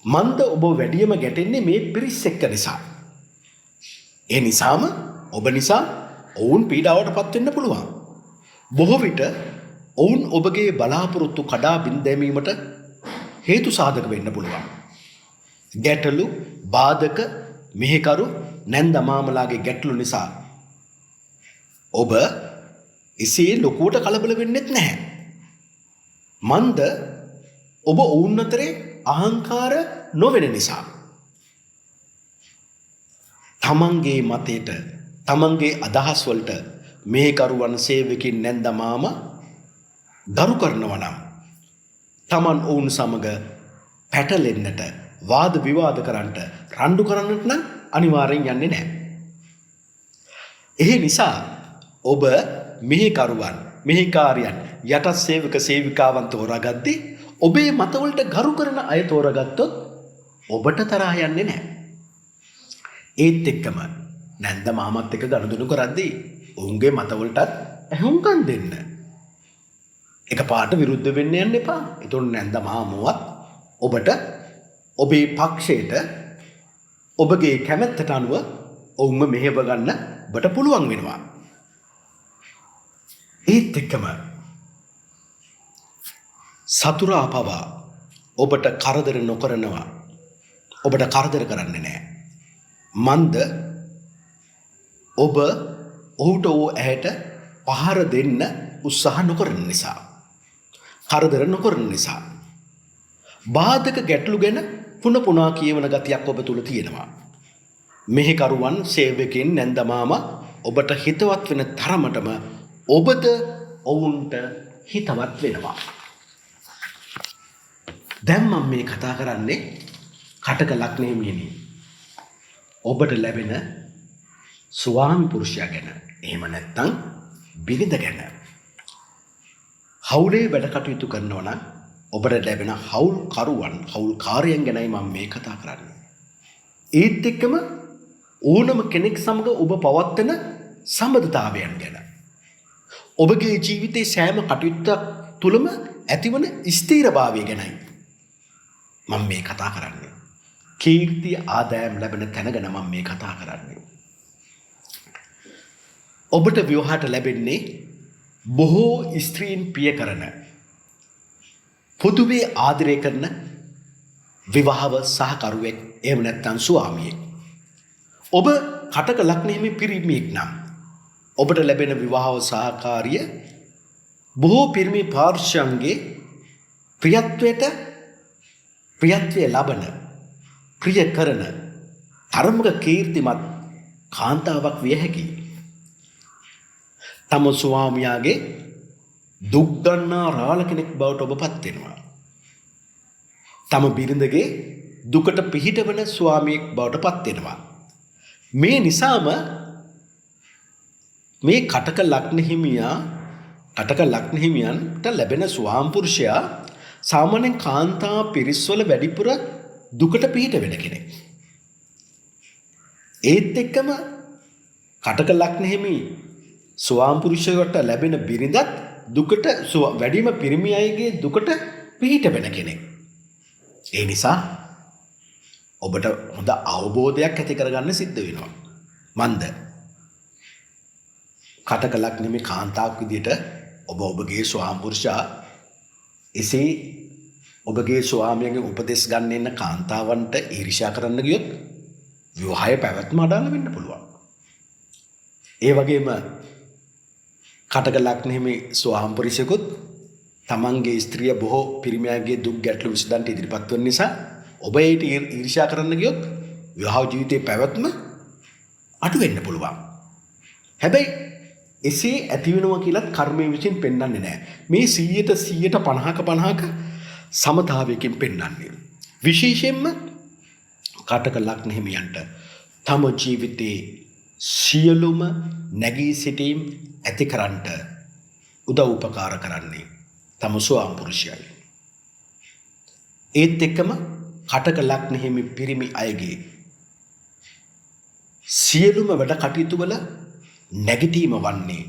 මන්ද ඔබ වැඩියම ගැටෙන්නේ මේ පිරිස් එක්ක නිසා. ඒ නිසාම ඔබ නිසා ඔවුන් පීඩාවටපත් වෙන්න පුළුවන්. බොහෝ විට ඔවුන් ඔබගේ බලාපොරොත්තු කඩා බිඳ දැමීමට හේතු සාධක වෙන්න පුළුවන්. ගැටලු, බාධක, මෙහෙකරු, නැන්දමාමලාගේ ගැටලු නිසා ඔබ එසේ ලොකුවට කලබල වෙන්නෙත් නැහැ. මන්ද ඔබ ඔවුන් අතරේ අහංකාර නොවෙන නිසා. තමන්ගේ මතයට, තමන්ගේ අදහස් වලට මෙහෙකරුවන් සේවකින් නැන්දමාම දරු කරනවා නම් තමන් ඔවුන් සමග පැටලෙන්නට, වාද විවාද කරන්නට, රණ්ඩු කරන්නට නම් අනිවාර්යෙන් යන්නේ නැහැ. ඒ නිසා ඔබ මෙහෙකරුවන්, මෙහෙකාරියන්, යටත් සේවක සේවිකාවන් තෝරාගද්දී ඔබේ මතවලට ගරු කරන අය තෝරාගත්තොත් ඔබට තරහ යන්නේ නැහැ. ඒත් එක්කම නැන්ද මාමත් එක්ක ගනුදෙනු කරද්දී ඔවුන්ගේ මතවලටත් ඇහුම්කන් දෙන්න. එකපාරට විරුද්ධ වෙන්න යන්න එපා. ඒතොන් නැන්ද මාමුවත් ඔබට, ඔබේ පක්ෂයට, ඔබගේ කැමැත්තට අනුව ඔවුන්ව මෙහෙව ගන්න ඔබට පුළුවන් වෙනවා. ඒත් එක්කම සතුරා පවා ඔබට කරදර නොකරනවා. ඔබට කරදර කරන්නේ නැහැ. මන්ද ඔබ ඔහුට ඇයට පහර දෙන්න උත්සාහ නොකරන නිසා, කරදර නොකරන නිසා. බාධක ගැටලු ගැන පුන පුනා කියවන ගතියක් ඔබ තුල තියෙනවා. මෙහෙකරුවන්, සේවකයන්, නැන්දමාම ඔබට හිතවත් වෙන තරමටම ඔබද ඔවුන්ට හිතවත් වෙනවා. දැන් මම මේ කතා කරන්නේ කටක ලග්නයේ මියනි. ඔබට ලැබෙන ස්වාමි පුරුෂයා ගැන. එහෙම නැත්නම් බිරිඳ ගැන. හවුලේ වැඩ කටයුතු කරනවා නම් ඔබට ලැබෙන හවුල් කරුවන්, හවුල් කාර්යයන් ගැනයි මම මේ කතා කරන්නේ. ඒත් එක්කම ඕනම කෙනෙක් සමග ඔබ පවත්වන සම්බන්ධතාවයන් ගැන. ඔබගේ ජීවිතයේ සෑම කටයුත්තක් තුළම ඇතිවන ස්ථීරභාවය ගැනයි මම මේ කතා කරන්නේ. කීර්ති ආදායම් ලැබෙන තැන ගැන මම මේ කතා කරන්නේ. ඔබට විවාහයට ලැබෙන්නේ බොහෝ ස්ත්‍රීන් ප්‍රිය කරන, පොදුවේ ආදරය කරන විවාහව සහකරුවෙක්, එහෙම නැත්නම් ස්වාමියෙක්. ඔබ කටක ලග්නයේ පිරිමියෙක් නම් ඔබට ලැබෙන විවාහ සහකාරිය බොහෝ පිරිමි පාර්ශ්වයන්ගේ ප්‍රියත්වයේ ලබන, ප්‍රිය කරන තරමක කීර්තිමත් කාන්තාවක් විය හැකියි. තම ස්වාමියාගේ දුක් ගන්නා රාළ කෙනෙක් බවට ඔබපත් වෙනවා. තම බිරිඳගේ දුකට පිහිටවන ස්වාමියෙක් බවට පත් වෙනවා. මේ නිසාම මේ කටක ලග්න හිමියන්ට ලැබෙන ස්වාම පුරුෂයා සාමාන්‍යයෙන් කාන්තා පිරිස්වල වැඩිපුර දුකට පිහිට වෙන කෙනෙක්. ඒත් එක්කම කටක ලග්න හිමි ස්වාම පුරුෂයාට ලැබෙන බිරිඳත් දුකට, වැඩිම පිරිමි අයගේ දුකට පිහිට වෙන කෙනෙක්. ඒ නිසා ඔබට හොඳ අවබෝධයක් ඇති කරගන්න සිද්ධ වෙනවා. මන්ද කටක ලග්නෙමේ කාන්තාවක් විදියට ඔබගේ ස්වාමිපුරුෂයා එසේ ඔබගේ ස්වාමියාගේ උපදෙස් ගන්න එන්න කාන්තාවන්ට ඊර්ෂ්‍යා කරන්න ගියොත් විවාහය පැවැත්ම අඩාල වෙන්න පුළුවන්. ඒ වගේම කටක ලග්නෙමේ ස්වාමිපුරුෂයෙකුත් තමන්ගේ ස්ත්‍රිය බොහෝ පිරිමියාගේ දුක් ගැටලු විසඳන්න ඉදිරිපත් වෙන නිසා ඔබ ඒට ඊර්ෂ්‍යා කරන්න ගියොත් විවාහ ජීවිතයේ පැවැත්ම අඩු වෙන්න පුළුවන්. හැබැයි එසේ ඇති වෙනවා කියලත් කර්මයේ විසින් පෙන්වන්නේ නැහැ. මේ 100% සමතාවයකින් පෙන්වන්නේ. විශේෂයෙන්ම කටක ලග්න හිමියන්ට තම ජීවිතයේ සියලුම නැගී සිටීම් ඇති කරන්නට උදව් උපකාර කරන්නේ තම ස්වාමිපුරුෂයයි. ඒත් එක්කම කටක ලග්න හිමි පිරිමි අයගේ සියලුම වැඩ කටයුතු වල නැගිටීම වන්නේ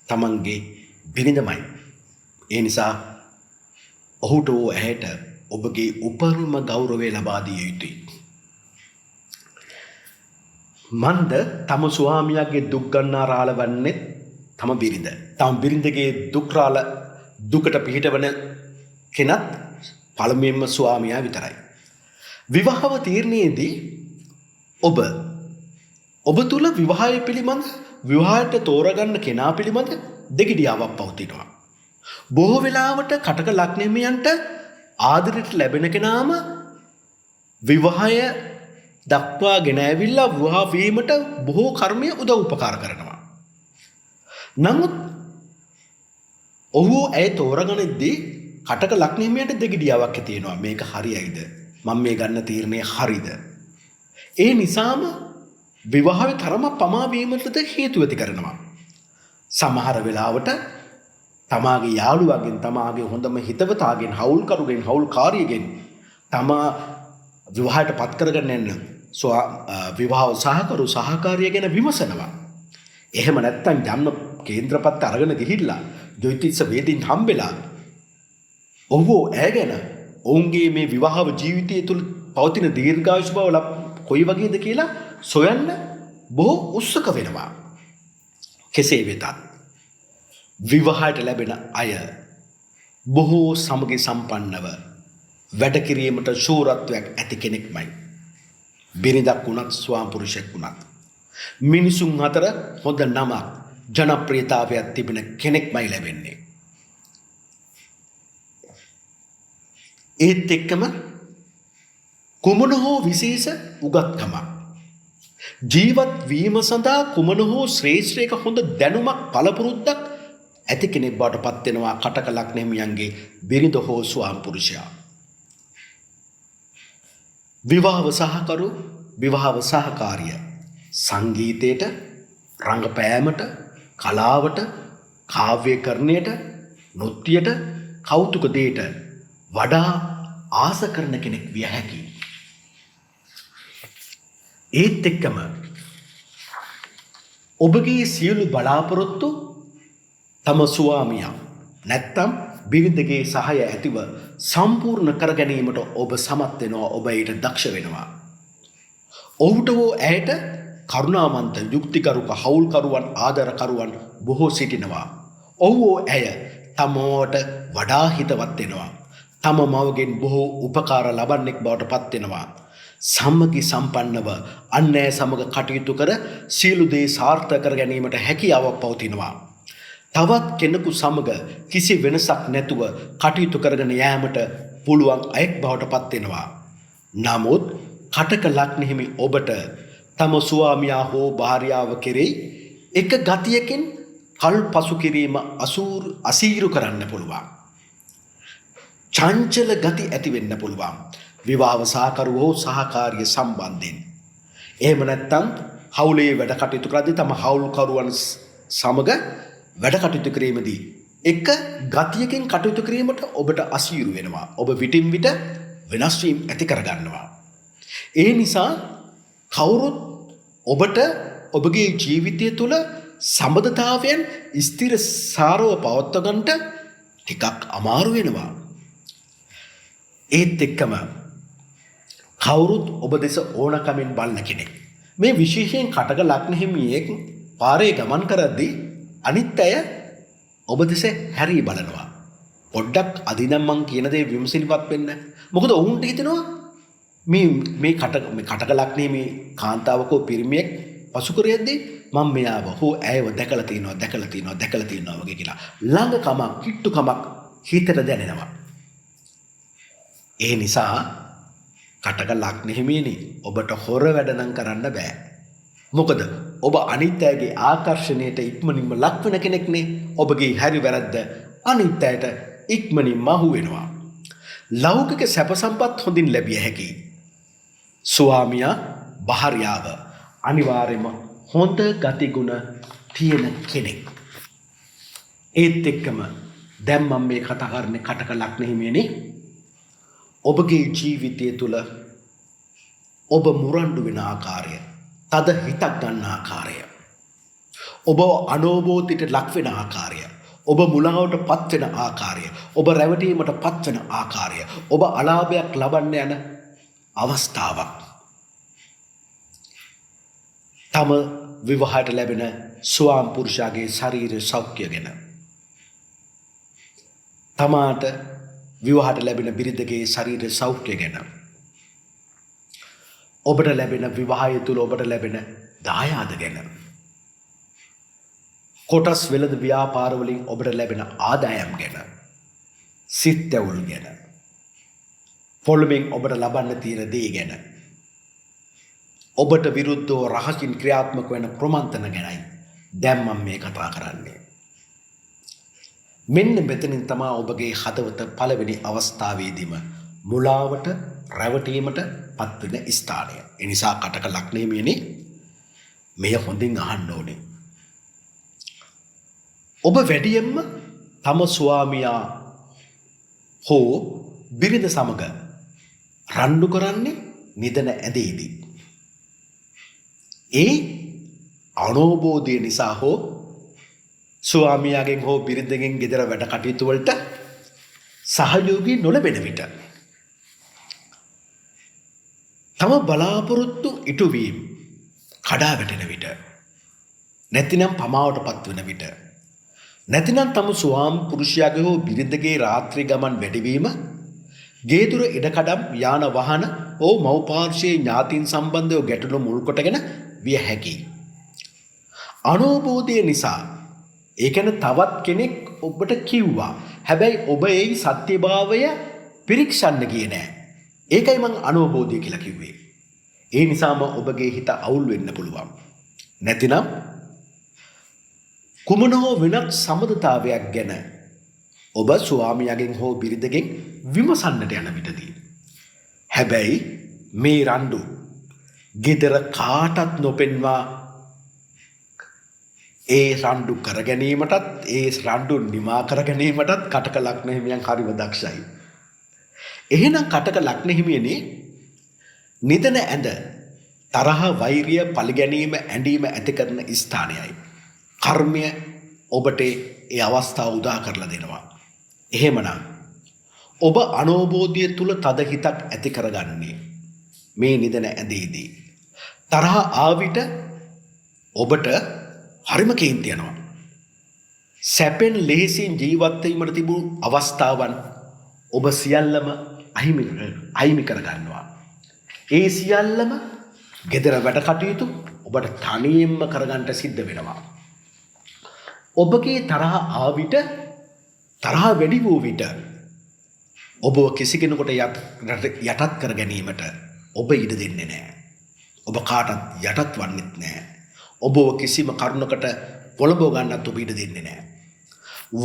තමන්ගේ බිරිඳමයි. ඒ නිසා ඔහුට ඇයට ඔබගේ උපරිම ගෞරවය ලබා දිය යුතුයි. මන්ද තම ස්වාමියාගේ දුක් ගන්නා රාළ වන්නේ තම බිරිඳ. තම බිරිඳගේ දුකට පිහිටවන කෙනත් පළමුවෙන්ම ස්වාමියා විතරයි. විවාහව තීරණයේදී ඔබ තුල විවාහය පිළිබඳ විවාහයට තෝරගන්න කෙනා පිළිබඳ දෙගිඩියාවක් පවතිනවා. බොහෝ වෙලාවට කටක ලග්නෙමියන්ට ආදරයට ලැබෙන කෙනාම විවාහය දක්වා ගෙන ඇවිල්ලා විවාහ වීමට බොහෝ කර්මය උදව් උපකාර කරනවා. නමුත් ඔහු ඇය තෝරගනිද්දී කටක ලග්නෙමියන්ට දෙගිඩියාවක් තියෙනවා. මේක හරියයිද? මම මේ ගන්න තීරණය හරිද? ඒ නිසාම විවාහයේ තරම පමා වීමටද හේතු ඇති කරනවා. සමහර වෙලාවට තමාගේ යාළුවාගෙන්, තමාගේ හොඳම හිතවතාගෙන්, හවුල්කරුගෙන්, හවුල්කාරියගෙන් තමා විවාහයට පත් කරගන්න යන විවාහ සහකාරිය ගැන විමසනවා. එහෙම නැත්නම් ජන්ම කේන්ද්‍රපත් අරගෙන ගිහිල්ලා ජොයිතිස්ස වේදින් හම්බෙලා ඔහු ඇය ගැන ඔවුන්ගේ මේ විවාහ ජීවිතය තුළ පවතින දීර්ඝායුෂ බව කොයි වගේද කියලා සොයන්න බොහෝ උත්සුක වෙනවා. කෙසේ වෙතත් විවාහයට ලැබෙන අය බොහෝ සමගි සම්පන්නව වැඩ කිරීමට ශූරත්වයක් ඇති කෙනෙක්මයි. බිරිඳක් වුණත් ස්වාමිපුරුෂයෙක් වුණත් මිනිසුන් අතර හොඳ නමක්, ජනප්‍රියතාවයක් තිබෙන කෙනෙක්මයි ලැබෙන්නේ. ඒත් එක්කම කුමන හෝ විශේෂ උගත්කමක්, ජීවත් වීම සඳහා කුමන හෝ ශ්‍රේෂ්ඨයක හොඳ දැනුමක් පළපුරුද්දක් ඇති කෙනෙක් බවට පත් වෙනවා කටක ලග්න හිමියන්ගේ බිරිඳ හෝ ස්වාමිපුරුෂයා. විවාහ සහකාරිය සංගීතයට, රංගපෑමට, කලාවට, කාව්‍යකරණයට, නෘත්‍යයට, කෞතුක දෙයට වඩා ආස කරන කෙනෙක් විය හැකියි. ඒත් එක්කම ඔබගේ සියලු බලාපොරොත්තු තම ස්වාමියා නැත්තම් බිරිඳගේ සහාය ඇතිව සම්පූර්ණ කර ගැනීමට ඔබ සමත් වෙනවා. ඔබ ඊට දක්ෂ වෙනවා. ඔහුට හෝ ඇයට කරුණාවන්ත, යුක්තිකරුක, හවුල්කරුවන්, ආදරකරුවන් බොහෝ සිටිනවා. ඔහු ඇය තමවට වඩා හිතවත් වෙනවා. තම මවගෙන් බොහෝ උපකාර ලබන්නෙක් බවට පත් වෙනවා. සම්මගි සම්පන්නව අන් අය සමග කටයුතු කර සියලු දේ සාර්ථක කර ගැනීමට හැකියාවක් පවතිනවා. තවත් කෙනෙකු සමග කිසි වෙනසක් නැතුව කටයුතු කරගෙන යාමට පුළුවන් අයෙක් බවට පත් වෙනවා. නමුත් කටක ලග්න හිමි ඔබට තම ස්වාමියා හෝ භාර්යාව කෙරෙහි එක ගතියකින් කල් පසු කිරීම අසීරු කරන්න පුළුවන්. චංචල ගති ඇති වෙන්න පුළුවන්. විවාහ සහකරුවෝ හෝ සහකාරිය සම්බන්ධයෙන්. එහෙම නැත්නම් හවුලේ වැඩ කටයුතු කරද්දී තම හවුල්කරුවන් සමග වැඩ කටයුතු කිරීමේදී එක ගතියකින් කටයුතු කිරීමට ඔබට අසීරු වෙනවා. ඔබ විටින් විට වෙනස් වීම ඇති කරගන්නවා. ඒ නිසා කවුරුත් ඔබට ඔබගේ ජීවිතය තුළ සම්බන්ධතාවයන් ස්ථිරසාරව පවත්වා ගන්නට ටිකක් අමාරු වෙනවා. ඒත් එක්කම කවුරුත් ඔබ දෙස ඕනකමින් බලන කෙනෙක්. මේ විශේෂයෙන් කටක ලග්න හිමියෙක් පාරේ ගමන් කරද්දී අනිත් අය ඔබ දෙස හැරී බලනවා. පොඩ්ඩක් අදිනම් මං කියන දේ විමසිලිපත් වෙන්න. මොකද ඔවුන්ට හිතෙනවා මේ කටක ලග්නේ මේ කාන්තාවකෝ පිරිමියෙක් පසු කරයද්දී මම මෙයාව හෝ ඇයව දැකලා තියෙනවා වගේ කියලා. ළඟකමක්, කිට්ටුකමක් හිතට දැනෙනවා. ඒ නිසා කටක ලග්නේ හිමියනි ඔබට හොර වැඩ නම් කරන්න බෑ. මොකද ඔබ අනිත් අයගේ ආකර්ෂණයට ඉක්මනින්ම ලක් වෙන කෙනෙක්නේ. ඔබගේ හැරි වැරද්ද අනිත් අයට ඉක්මනින්ම අහු වෙනවා. ලෞකික සැප සම්පත් හොඳින් ලැබිය හැකි ස්වාමියා භාර්යාව අනිවාර්යයෙන්ම හොඳ ගතිගුණ තියෙන කෙනෙක්. ඒත් එක්කම දැන් මම මේ කතා කරන්නේ කටක ලග්නේ හිමියනි ඔබගේ ජීවිතය තුළ ඔබ මුරණ්ඩු වෙන ආකාරය, තද හිතක් ගන්න ආකාරය, ඔබ අනෝබෝධයට ලක් වෙන ආකාරය, ඔබ මුලාවට පත් වෙන ආකාරය, ඔබ රැවටීමට පත් වෙන ආකාරය, ඔබ අලාභයක් ලබන්න යන අවස්ථාවක්. තම විවාහයට ලැබෙන ස්වාම පුරුෂයාගේ ශරීර සෞඛ්‍ය ගැන, තමාට විවාහයට ලැබෙන බිරිඳගේ ශරීර සෞඛ්‍ය ගැන, ඔබට ලැබෙන විවාහය තුළ ඔබට ලැබෙන දායාද ගැන, කොටස් වෙළඳ ව්‍යාපාර වලින් ඔබට ලැබෙන ආදායම් ගැන, සිත් ඇවුල් ගැන, පොළොමෙන් ඔබට ලබන්න තියෙන දේ ගැන, ඔබට විරුද්ධව රහසින් ක්‍රියාත්මක වෙන ප්‍රමන්තන ගැනයි දැන් මම මේ කතා කරන්නේ. මෙන්න මෙතනින් තමයි ඔබගේ හදවත පළවෙනි අවස්ථාවේදීම මුලාවට, රැවටීමට පත් වෙන ස්ථානය. ඒ නිසා කටක ලග්නේ හිමියනි මෙය හොඳින් අහන්න ඕනේ. ඔබ වැඩියෙන්ම තම ස්වාමියා හෝ බිරිඳ සමග රණ්ඩු කරන්නේ නිදන ඇඳේදී. ඒ අනෝබෝධය නිසා හෝ ස්වාමියාගෙන් හෝ බිරිඳගෙන් ගෙදර වැඩ කටයුතු වලට සහයෝගී නොලැබෙන විට, තම බලාපොරොත්තු ඉටුවීම කඩා වැටෙන විට, නැතිනම් පමාවට පත් වෙන විට, නැතිනම් තම ස්වාම පුරුෂයාගේ හෝ බිරිඳගේ රාත්‍රී ගමන් වැඩිවීම, ගේදුර ඉඩකඩම් යාන වාහන හෝ මව්පාර්ශ්වයේ ඥාතීන් සම්බන්ධව ගැටලු මුල් කොටගෙන විය හැකියි. අනෝබෝධය නිසා ඒ කියන්නේ තවත් කෙනෙක් ඔබට කිව්වා. හැබැයි ඔබ ඒ සත්‍යභාවය පිරික්සන්න ගියේ නෑ. ඒකයි මං අනෝබෝධය කියලා කිව්වේ. ඒ නිසාම ඔබගේ හිත අවුල් වෙන්න පුළුවන්. නැතිනම් කුමන හෝ වෙනත් සම්බන්ධතාවයක් ගැන ඔබ ස්වාමියාගෙන් හෝ බිරිඳගෙන් විමසන්නට යන විටදී. හැබැයි මේ රණ්ඩු ගෙදර කාටත් නොපෙන්වා ඒ රණ්ඩු කර ගැනීමටත් ඒ රණ්ඩු නිමා කර ගැනීමටත් කටක ලග්නේ හිමියන් හරිම දක්ෂයි. එහෙනම් කටක ලග්නේ හිමියනේ නිදන ඇඳ තරහ, වෛරිය, පරිගැනීම, ඇඬීම ඇති කරන ස්ථානයයි. කර්මය ඔබට ඒ අවස්ථාව උදා කරලා දෙනවා. එහෙමනම් ඔබ අනෝබෝධය තුල තද හිතක් ඇති කරගන්නේ මේ නිදන ඇඳේදී. තරහ ආවිට ඔබට හරිම කේන්ති යනවා. සැපෙන් ලේසියෙන් ජීවත් වීමට තිබුණු අවස්ථාවන් ඔබ සියල්ලම අහිමි කරගන්නවා. ඒ සියල්ලම ගෙදර වැඩ කටයුතු ඔබට තනියෙන්ම කරගන්න සිද්ධ වෙනවා. ඔබගේ තරහ ආවිට, තරහ වැඩි වූ විට ඔබ කිසි කෙනෙකුට යටත් කර ගැනීමට ඔබ ඉඩ දෙන්නේ නැහැ. ඔබ කාටත් යටත් වන්නෙත් නැහැ. ඔබ කිසිම කරුණකට පොළඹව ගන්නත් ඔබ ඉඩ දෙන්නේ නැහැ.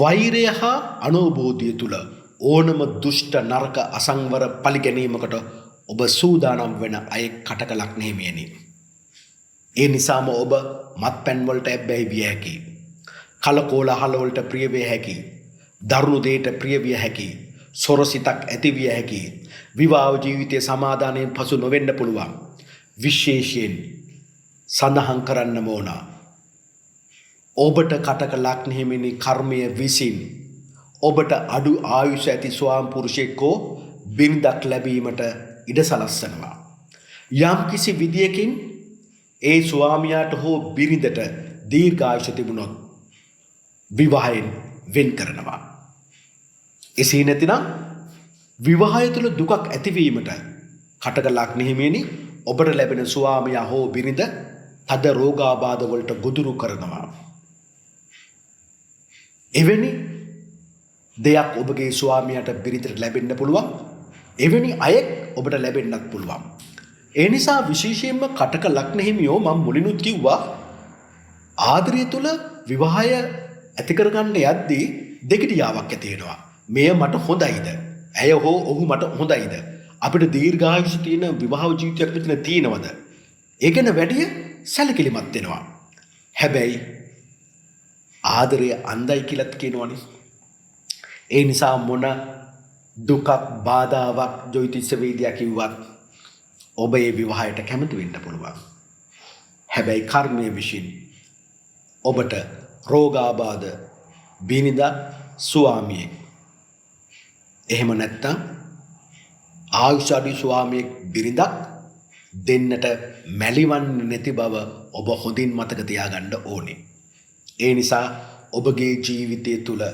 වෛරය හා අනෝබෝධය තුල ඕනම දුෂ්ට, නරක, අසංවර පරිගැනීමකට ඔබ සූදානම් වෙන අය කටක ලග්නේ හිමියනි. ඒ නිසාම ඔබ මත්පැන් වලට ඇබ්බැහි විය හැකි, කලකෝලහල වලට ප්‍රිය විය හැකි, දරුණු දෙයට ප්‍රිය විය හැකි, සොරසිතක් ඇති විය හැකි, විවාහ ජීවිතයේ සමාදානයෙන් පසු නොවෙන්න පුළුවන්. විශේෂයෙන් සඳහන් කරන්න ඕන ඔබට කටක ලග්නේ හිමියනි කර්මය විසින් ඔබට අඩු ආයුෂ ඇති ස්වාම පුරුෂයෙක් හෝ බිරිඳක් ලැබීමට ඉඩ සලස්සනවා. යම් කිසි විදියකින් ඒ ස්වාමියාට හෝ බිරිඳට දීර්ඝායුෂ තිබුණොත් විවාහයෙන් වෙන් කරනවා. එසේ නැතිනම් විවාහය තුළ දුකක් ඇතිවීමට කටක ලග්න හිමියනි ඔබට ලැබෙන ස්වාමියා හෝ බිරිඳ තද රෝගාබාධ වලට ගොදුරු කරනවා. එවැනි දෙයක් ඔබගේ ස්වාමියාට බිරිඳට ලැබෙන්න පුළුවන්. එවැනි අයෙක් ඔබට ලැබෙන්නත් පුළුවන්. ඒ නිසා විශේෂයෙන්ම කටක ලග්න හිමියෝ මම මුලිනුත් කිව්වා ආදරය තුළ විවාහය ඇති කරගන්න යද්දී දෙගිඩියාවක් ඇති වෙනවා. මෙය මට හොඳයිද? ඇය හෝ ඔහු මට හොඳයිද? අපිට දීර්ඝායුෂ තියෙන විවාහ ජීවිතයක් මෙතන තියෙනවද? ඒ ගැන වැඩි සැලකිලිමත් වෙනවා. හැබැයි ආදරය අන්ධයි කියලාත් කියනවනේ. ඒ නිසා මොන දුකක් බාධාවක් ජොයිතිස්ස වේදියා කිව්වත් ඔබ ඒ විවාහයට කැමති වෙන්න පුළුවන්. හැබැයි කර්මයේ විශ්ින් ඔබට රෝගාබාධ බිනිඳ ස්වාමියෙක් එහෙම නැත්නම් ආයුෂාදී ස්වාමියෙක් බිරිඳක් දෙන්නට මැලිවන්නේ නැති බව ඔබ හොඳින් මතක තියාගන්න ඕනේ. ඒ නිසා ඔබගේ ජීවිතය තුළ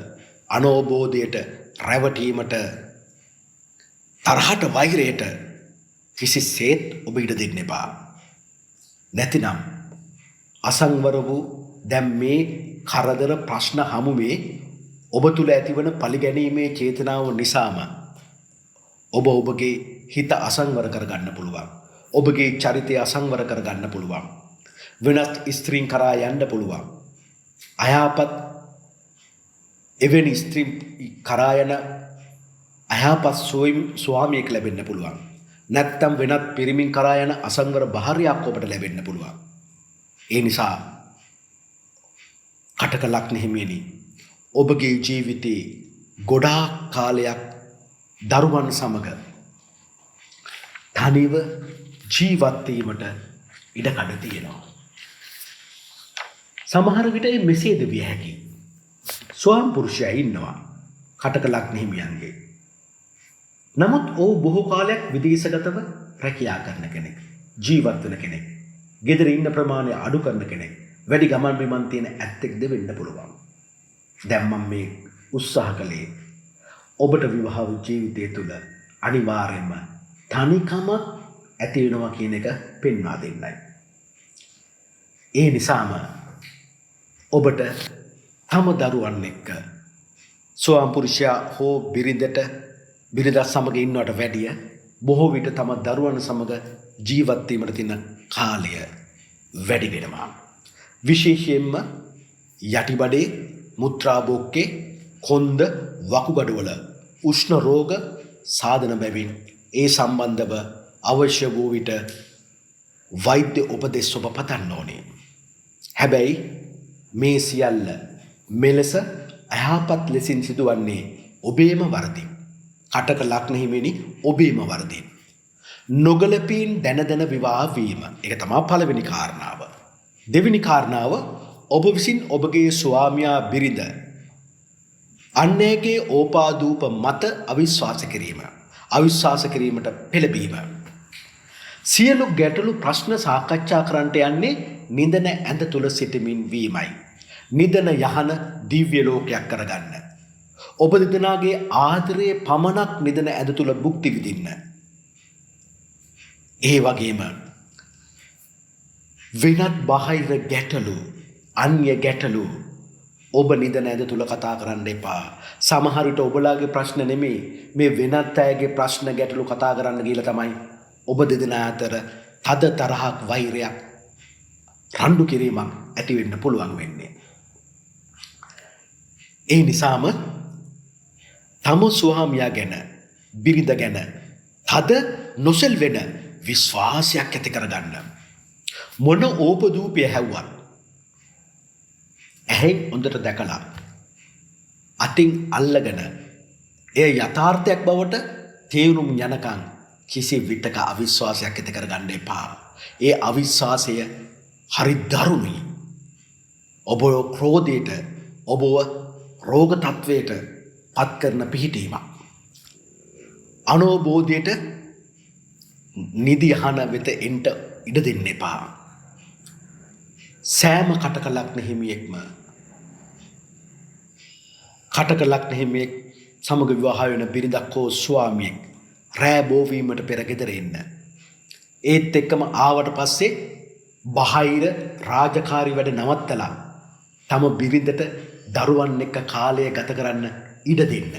අනෝබෝධයට රැවටීමට තරහට වෛරයට කිසිසේත් ඔබ ඉඩ දෙන්න එපා. නැතිනම් අසංවර වූ දැන් මේ කරදර ප්‍රශ්න හමුවේ ඔබ තුළ ඇතිවන පරිගැනීමේ චේතනාව නිසාම ඔබගේ හිත අසංවර කරගන්න පුළුවන්. ඔබගේ චරිතය අසංවර කරගන්න පුළුවන්. වෙනත් ස්ත්‍රීන් කරා යන්න පුළුවන්. අයහපත් එවැනි ස්ත්‍රීන් කරා යන අයහපත් ස්වාමියෙක් ලැබෙන්න පුළුවන්. නැත්තම් වෙනත් පිරිමින් කරා යන අසංවර භාර්යාවක් ඔබට ලැබෙන්න පුළුවන්. ඒ නිසා කටක ලග්න හිමියනි ඔබගේ ජීවිතේ ගොඩාක් කාලයක් දරුවන් සමග තනිව ජීවත් වීමට ඉඩකඩ තියෙනවා. සමහර විට මෙසේද විය හැකි. ස්වාම පුරුෂයා ඉන්නවා කටක ලග්න හිමියන්ගේ. නමුත් ඔහු බොහෝ කාලයක් විදේශගතව රැකියා කරන කෙනෙක්. ජීවත් වෙන කෙනෙක්. ගෙදර ඉන්න ප්‍රමාණය අඩු කරන කෙනෙක්. වැඩි ගමන් බිමන් තියෙන ඇත්තෙක්ද වෙන්න පුළුවන්. දැන් මම මේ උත්සාහ කළේ ඔබට විවාහ ජීවිතය තුළ අනිවාර්යයෙන්ම තනිකම ඇති වෙනවා කියන එක පෙන්වා දෙන්නයි. ඒ නිසාම ඔබට තම දරුවන් එක්ක ස්වාම පුරුෂයා හෝ බිරිඳ සමග ඉන්නවට වැඩිය බොහෝ විට තම දරුවන් සමග ජීවත් වීමට තියෙන කාලය වැඩි වෙනවා. විශේෂයෙන්ම යටිබඩේ මුත්‍රා බොක්කේ කොන්ද වකුගඩුවල උෂ්ණ රෝග සාධන බැවින් ඒ සම්බන්ධව අවශ්‍ය වූ විට වෛද්‍ය උපදෙස් ඔබ පතන්න ඕනේ. හැබැයි මේ සියල්ල මෙලෙස අයහපත් ලෙසින් සිදුවන්නේ ඔබේම වරදින්. කටක ලග්න හිමියනි ඔබේම වරදින්. නොගැලපීම් දැන විවාහ වීම. ඒක තමයි පළවෙනි කාරණාව. දෙවෙනි කාරණාව ඔබ විසින් ඔබගේ ස්වාමියා බිරිඳ අන්‍යගේ ඕපාදූප මත අවිශ්වාස කිරීම. අවිශ්වාස කිරීමට පෙළඹීම. සියලු ගැටලු ප්‍රශ්න සාකච්ඡා කරන්නට යන්නේ නිදන ඇඳ තුල සිටමින් වීමයි. නිදන යහන දිව්‍ය ලෝකයක් කරගන්න. ඔබ දෙදෙනාගේ ආදරයේ පමණක් නිදන ඇඳ තුල භුක්ති විඳින්න. ඒ වගේම වෙනත් බාහිර ගැටලු අන්‍ය ගැටලු ඔබ නිදන ඇඳ තුල කතා කරන්න එපා. සමහර විට ඔබලාගේ ප්‍රශ්න නෙමෙයි මේ වෙනත් අයගේ ප්‍රශ්න ගැටලු කතා කරන්න ගිහලා තමයි ඔබ දෙදෙනා අතර තද තරහක් වෛරයක් රණ්ඩු කිරීමක් ඇති වෙන්න පුළුවන් වෙන්නේ. ඒ නිසාම තම ස්වාමියා ගැන බිරිඳ ගැන තද නොසෙල්වෙන විශ්වාසයක් ඇති කරගන්න. මොන ඕපදූපය හැව්වත් ඇහෙන් හොඳට දැකලා අතින් අල්ලගෙන එය යථාර්ථයක් බවට තේරුම් යනකම් කිසි විටක අවිශ්වාසයක් ඇති කරගන්න එපා. ඒ අවිශ්වාසය හරි දරුණුයි. ඔබ ක්‍රෝධයට ඔබව රෝග තත්වයට පත් කරන පිහිටීමක්. අනෝබෝධයට නිදිහන වෙත එන්න ඉඩ දෙන්න එපා. සෑම කටක ලග්න හිමියෙක්ම කටක ලග්න හිමියෙක් සමග විවාහ වෙන බිරිඳක් හෝ ස්වාමියෙක් රෑ බෝවීමට පෙර ගෙදර එන්න. ඒත් එක්කම ආවට පස්සේ බාහිර රාජකාරි වැඩ නවත්තලා තම බිරිඳට දරුවන් එක්ක කාලය ගත කරන්න ඉඩ දෙන්න.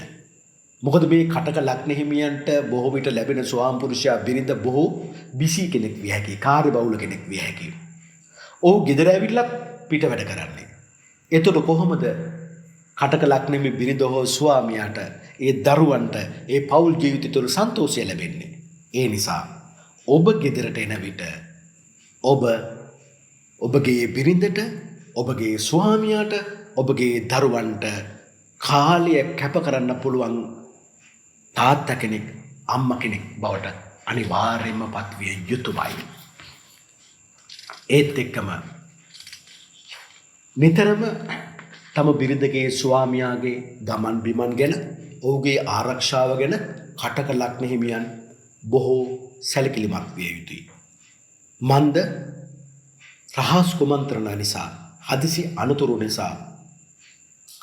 මොකද මේ කටක ලග්න හිමියන්ට බොහෝ විට ලැබෙන ස්වාම පුරුෂයා බිරිඳ බොහෝ බිසි කෙනෙක් විය හැකියි, කාර්යබහුල කෙනෙක් විය හැකියි. ඔහු ගෙදර ඇවිල්ලා පිට වැඩ කරන්නේ. එතකොට කොහොමද කටක ලග්න හිමි බිරිඳ හෝ ස්වාමියාට ඒ දරුවන්ට ඒ පෞල් ජීවිතය තුළ සන්තෝෂය ලැබෙන්නේ? ඒ නිසා ඔබ ගෙදරට එන විට ඔබ ඔබගේ බිරිඳට, ඔබගේ ස්වාමියාට, ඔබගේ දරුවන්ට කාලය කැප කරන්න පුළුවන් තාත්තා කෙනෙක්, අම්මා කෙනෙක් බවට අනිවාර්යයෙන්ම පත්විය යුතුමයි. ඒත් එක්කම නිතරම තම බිරිඳගේ ස්වාමියාගේ ගමන් බිමන් ගැන, ඔහුගේ ආරක්ෂාව ගැන කටක ලග්න හිමියන් බොහෝ සැලකිලිමත් විය යුතුයි. මන්ද රහස් කුමන්ත්‍රණ නිසා, හදිසි අනතුරු නිසා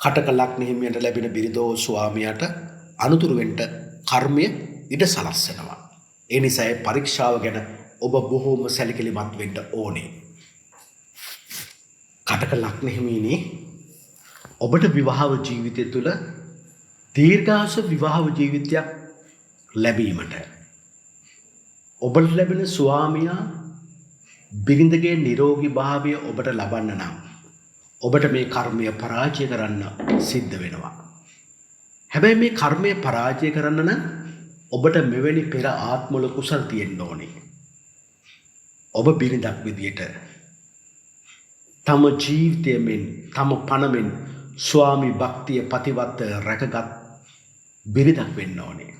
කටක ලග්න හිමියන්ට ලැබෙන බිරිඳ හෝ ස්වාමියාට අනතුරු වෙන්න කර්මය ඉඩ සලස්සනවා. ඒ නිසා පරීක්ෂාව ගැන ඔබ බොහෝම සැලකිලිමත් වෙන්න ඕනේ. කටක ලග්න හිමියනි, ඔබට විවාහ ජීවිතය තුළ දීර්ඝාස විවාහ ජීවිතයක් ලැබීමට ඔබට ලැබෙන ස්වාමියා බිරිඳගේ නිරෝගී භාවය ඔබට ලබන්න නම් ඔබට මේ කර්මය පරාජය කරන්න සිද්ධ වෙනවා. හැබැයි මේ කර්මය පරාජය කරන්න නම් ඔබට මෙවැනි පෙර ආත්මවල කුසල් තියෙන්න ඕනේ. ඔබ බිරිඳක් විදියට තම ජීවිතයෙන්, තම පණමෙන් ස්වාමි භක්තිය පතිවත්ත රැකගත් බිරිඳක් වෙන්න ඕනේ.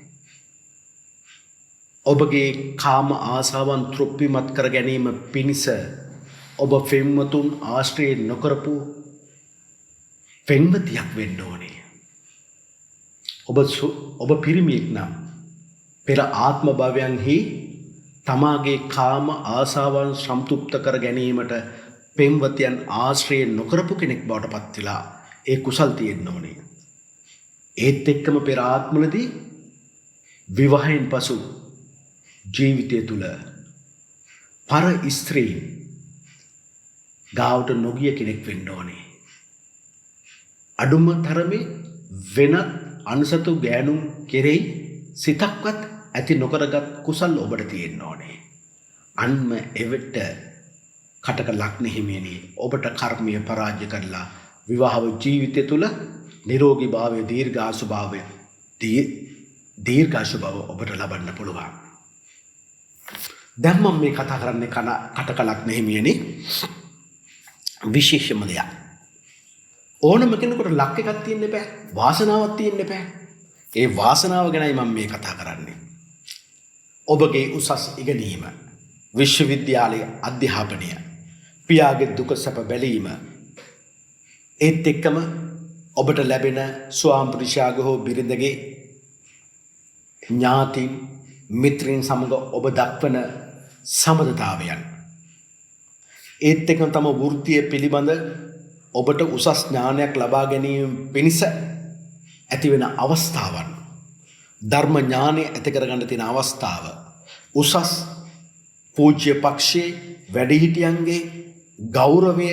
ඔබගේ කාම ආසාවන් තෘප්තිමත් කර ගැනීම පිණිස ඔබ පෙම්වතුන් ආශ්‍රය නොකරපු පෙම්වතියක් වෙන්න ඕනේ. ඔබ පිරිමියෙක් නම් පෙර ආත්ම භවයන්හි තමාගේ කාම ආසාවන් සම්තුප්ත කර ගැනීමට පෙම්වතියන් ආශ්‍රය නොකරපු කෙනෙක් බවට පත් වෙලා ඒ කුසල් තියෙන්න ඕනේ. ඒත් එක්කම පෙර ආත්මවලදී විවාහයෙන් පසු ජීවිතය තුළ පර ස්ත්‍රී ගාවට නොගිය කෙනෙක් වෙන්න ඕනේ. අඩුම තරමේ වෙනත් අනුසතු ගෑනුම් කෙරෙහි සිතක්වත් ඇති නොකරගත් කුසල් ඔබට තියෙන්න ඕනේ. අන්ම එවිට කටක ලග්න හිමියනි, ඔබට කර්මය පරාජය කරලා විවාහ ජීවිතය තුළ නිරෝගී භාවය, දීර්ඝාසු භාවය ඔබට ලබන්න පුළුවන්. දැන් මම මේ කතා කරන්නේ කටක ලග්න හිමියනි විශේෂම දෙයක්. ඕනම කෙනෙකුට ලක් එකක් තියෙන්න බෑ, වාසනාවක් තියෙන්න බෑ. ඒ වාසනාව ගැනයි මම මේ කතා කරන්නේ. ඔබගේ උසස් ඉගෙනීම, විශ්වවිද්‍යාලයේ අධ්‍යාපනය, පියාගේ දුක සැප බැලීම, ඒත් එක්කම ඔබට ලැබෙන ස්වාම පුරුෂයාගේ හෝ බිරිඳගේ ඥාතින් මිත්‍රීන් සමග ඔබ දක්වන සමදතාවයන්, ඒත් එක්කම තම වෘත්තිය පිළිබඳ ඔබට උසස් ඥානයක් ලබා ගැනීම පිණිස ඇතිවෙන අවස්ථාවන්, ධර්ම ඥානය ඇති කරගන්න තියෙන අවස්ථාව, උසස් පූජ්‍ය පක්ෂයේ වැඩිහිටියන්ගේ ගෞරවය,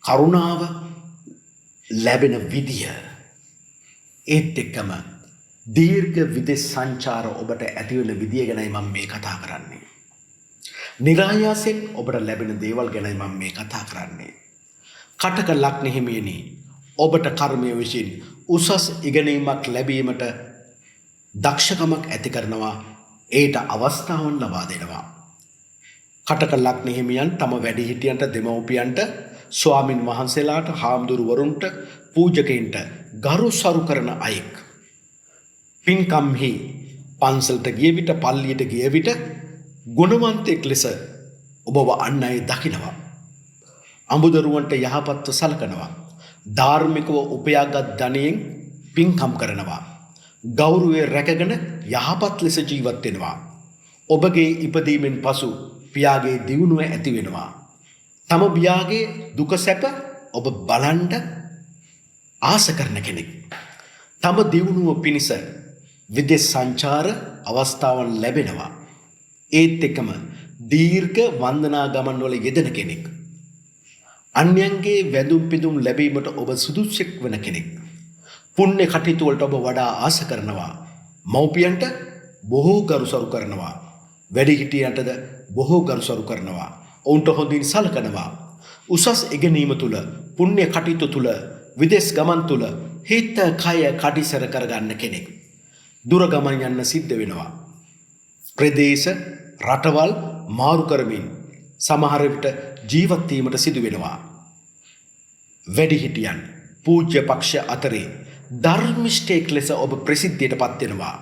කරුණාව ලැබෙන විදිය, ඒත් එක්කම දීර්ඝ විදේශ සංචාර ඔබට ඇතිවෙන විදිය ගැනයි මම මේ කතා කරන්නේ. නිරායාසයෙන් ඔබට ලැබෙන දේවල් ගැනයි මම මේ කතා කරන්නේ. කටක ලග්න හිමියනි, ඔබට කර්මය විසින් උසස් ඉගෙනීමක් ලැබීමට දක්ෂකමක් ඇති කරනවා, ඒට අවස්ථාවන් ලබා දෙනවා. කටක ලග්න හිමියන් තම වැඩිහිටියන්ට, දෙමව්පියන්ට, ස්වාමින් වහන්සේලාට, හාමුදුරුවරුන්ට, පූජකයින්ට ගරු සරු කරන අයෙක්. පින්කම්හි පන්සලට ගිය විට, පල්ලියට ගිය විට ගුණවන්තයෙක් ලෙස ඔබව අන් අය දකිනවා. අඹදරුවන්ට යහපත්ව සලකනවා. ධාර්මිකව උපයාගත් ධනයෙන් පින්කම් කරනවා. ගෞරවය රැකගෙන යහපත් ලෙස ජීවත් වෙනවා. ඔබගේ ඉපදීමෙන් පසු පියාගේ දියුණුව ඇති වෙනවා. තම පියාගේ දුක සැප ඔබ බලන්න ආස කරන කෙනෙක්. තම දියුණුව පිණිස විදේශ සංචාර අවස්ථාවන් ලැබෙනවා. ඒත් එක්කම දීර්ඝ වන්දනා ගමන් වල යෙදෙන කෙනෙක්. අන්‍යයන්ගේ වැඳුම් පිදුම් ලැබීමට ඔබ සුදුසුෙක් වන කෙනෙක්. පුණ්‍ය කටයුතු වලට ඔබ වඩා ආස කරනවා. මව්පියන්ට බොහෝ ගරුසරු කරනවා. වැඩිහිටියන්ටද බොහෝ ගරුසරු කරනවා. ඔවුන්ට හොඳින් සලකනවා. උසස් ඉගෙනීම තුල, පුණ්‍ය කටයුතු තුල, විදේශ ගමන් තුල හිත කය කඩිසර කරගන්න කෙනෙක්. දුර ගමන් යන්න සිද්ධ වෙනවා. ප්‍රදේශ රටවල් මාරු කරමින් සමහර විට ජීවත් වීමට සිදු වෙනවා. වැඩිහිටියන් පූජ්‍ය පක්ෂ අතරේ ධර්මිෂ්ඨයෙක් ලෙස ඔබ ප්‍රසිද්ධියට පත් වෙනවා.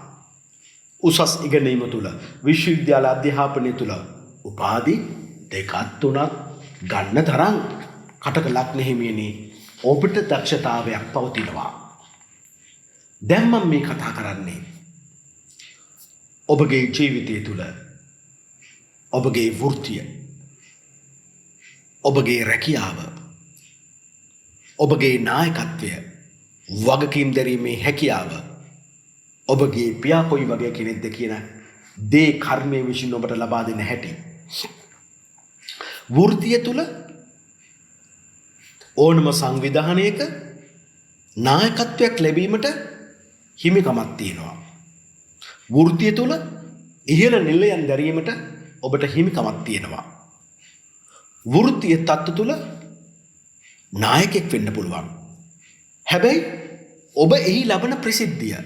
උසස් ඉගෙනීම තුල, විශ්වවිද්‍යාල අධ්‍යාපනය තුල උපාධි දෙකක් තුනක් ගන්න තරම් කටක ලග්න හිමියනි ඔබට දක්ෂතාවයක් පවතිනවා. දැන් මම මේ කතා කරන්නේ ඔබගේ ජීවිතය තුල ඔබගේ වෘත්තිය, ඔබගේ රැකියාව, ඔබගේ නායකත්වය, වගකීම් දැරීමේ හැකියාව, ඔබගේ පියා කොයි වගේ කෙනෙක්ද කියන දේ කර්මයේ විසින් ඔබට ලබා දෙන හැටි. වෘත්තිය තුල ඕනම සංවිධානයක නායකත්වයක් ලැබීමට හිමිකමක් තියෙනවා. වෘත්තිය තුල ඉහළ නිලයන් දැරීමට ඔබට හිමිකමක් තියෙනවා. වෘත්තීය තත්ත්ව තුල නායකයෙක් වෙන්න පුළුවන්. හැබැයි ඔබ එහි ලබන ප්‍රසිද්ධිය,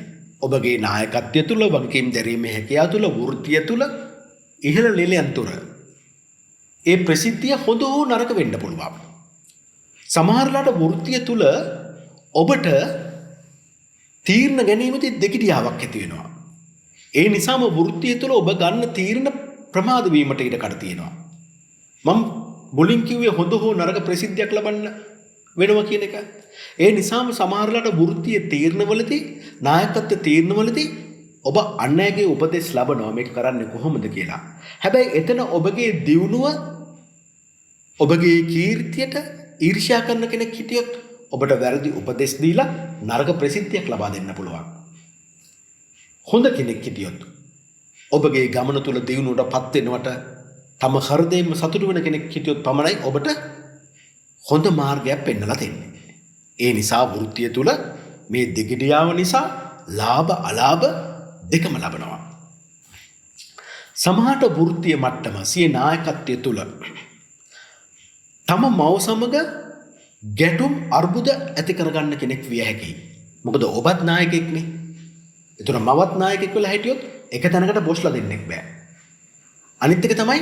ඔබගේ නායකත්වය තුල, වගකීම් දැරීමේ හැකියාව තුල, වෘත්තීය තුල ඉහළ නිලයන් තුර ඒ ප්‍රසිද්ධිය හොඳ හෝ නරක වෙන්න පුළුවන්. සමහරලාට වෘත්තීය තුල ඔබට තීරණ ගැනීමේදී දෙකිඩියාවක් ඇති වෙනවා. ඒ නිසාම වෘත්තීය තුල ඔබ ගන්න තීරණ ප්‍රමාද වීමට ඉඩ කඩ තියෙනවා. මම මුලින් කිව්වේ හොඳ හෝ නරක ප්‍රසිද්ධියක් ලබන්න වෙනවා කියන එක. ඒ නිසාම සමහරලාට වෘත්තීය තීරණවලදී, නායකත්ව තීරණවලදී ඔබ අන් අයගේ උපදෙස් ලබනවා මේක කරන්නේ කොහොමද කියලා. හැබැයි එතන ඔබගේ දියුණුව, ඔබගේ කීර්තියට ඊර්ෂ්‍යා කරන කෙනෙක් හිටියොත් ඔබට වැරදි උපදෙස් දීලා නරක ප්‍රසිද්ධියක් ලබා දෙන්න පුළුවන්. හොඳ කෙනෙක් හිටියොත් ඔබගේ ගමන තුල දියුණුවටපත් වෙනවට තම හෘදයෙන්ම සතුටු වෙන කෙනෙක් හිටියොත් පමණයි ඔබට හොඳ මාර්ගයක් පෙන්වලා දෙන්නේ. ඒ නිසා වෘත්තිය තුල මේ දෙගිඩියාව නිසා ලාභ අලාභ දෙකම ලබනවා. සමහරට වෘත්තිය මට්ටම සිය නායකත්වය තුල තම මව සමග ගැටුම් අර්බුද ඇති කරගන්න කෙනෙක් විය හැකියි. මොකද ඔබත් නායකයෙක්නේ. ඒතර මවත් නායකයෙක් වෙලා හිටියොත් එක තැනකට බොස්ලා දෙන්නෙක් බෑ. අනිත් එක තමයි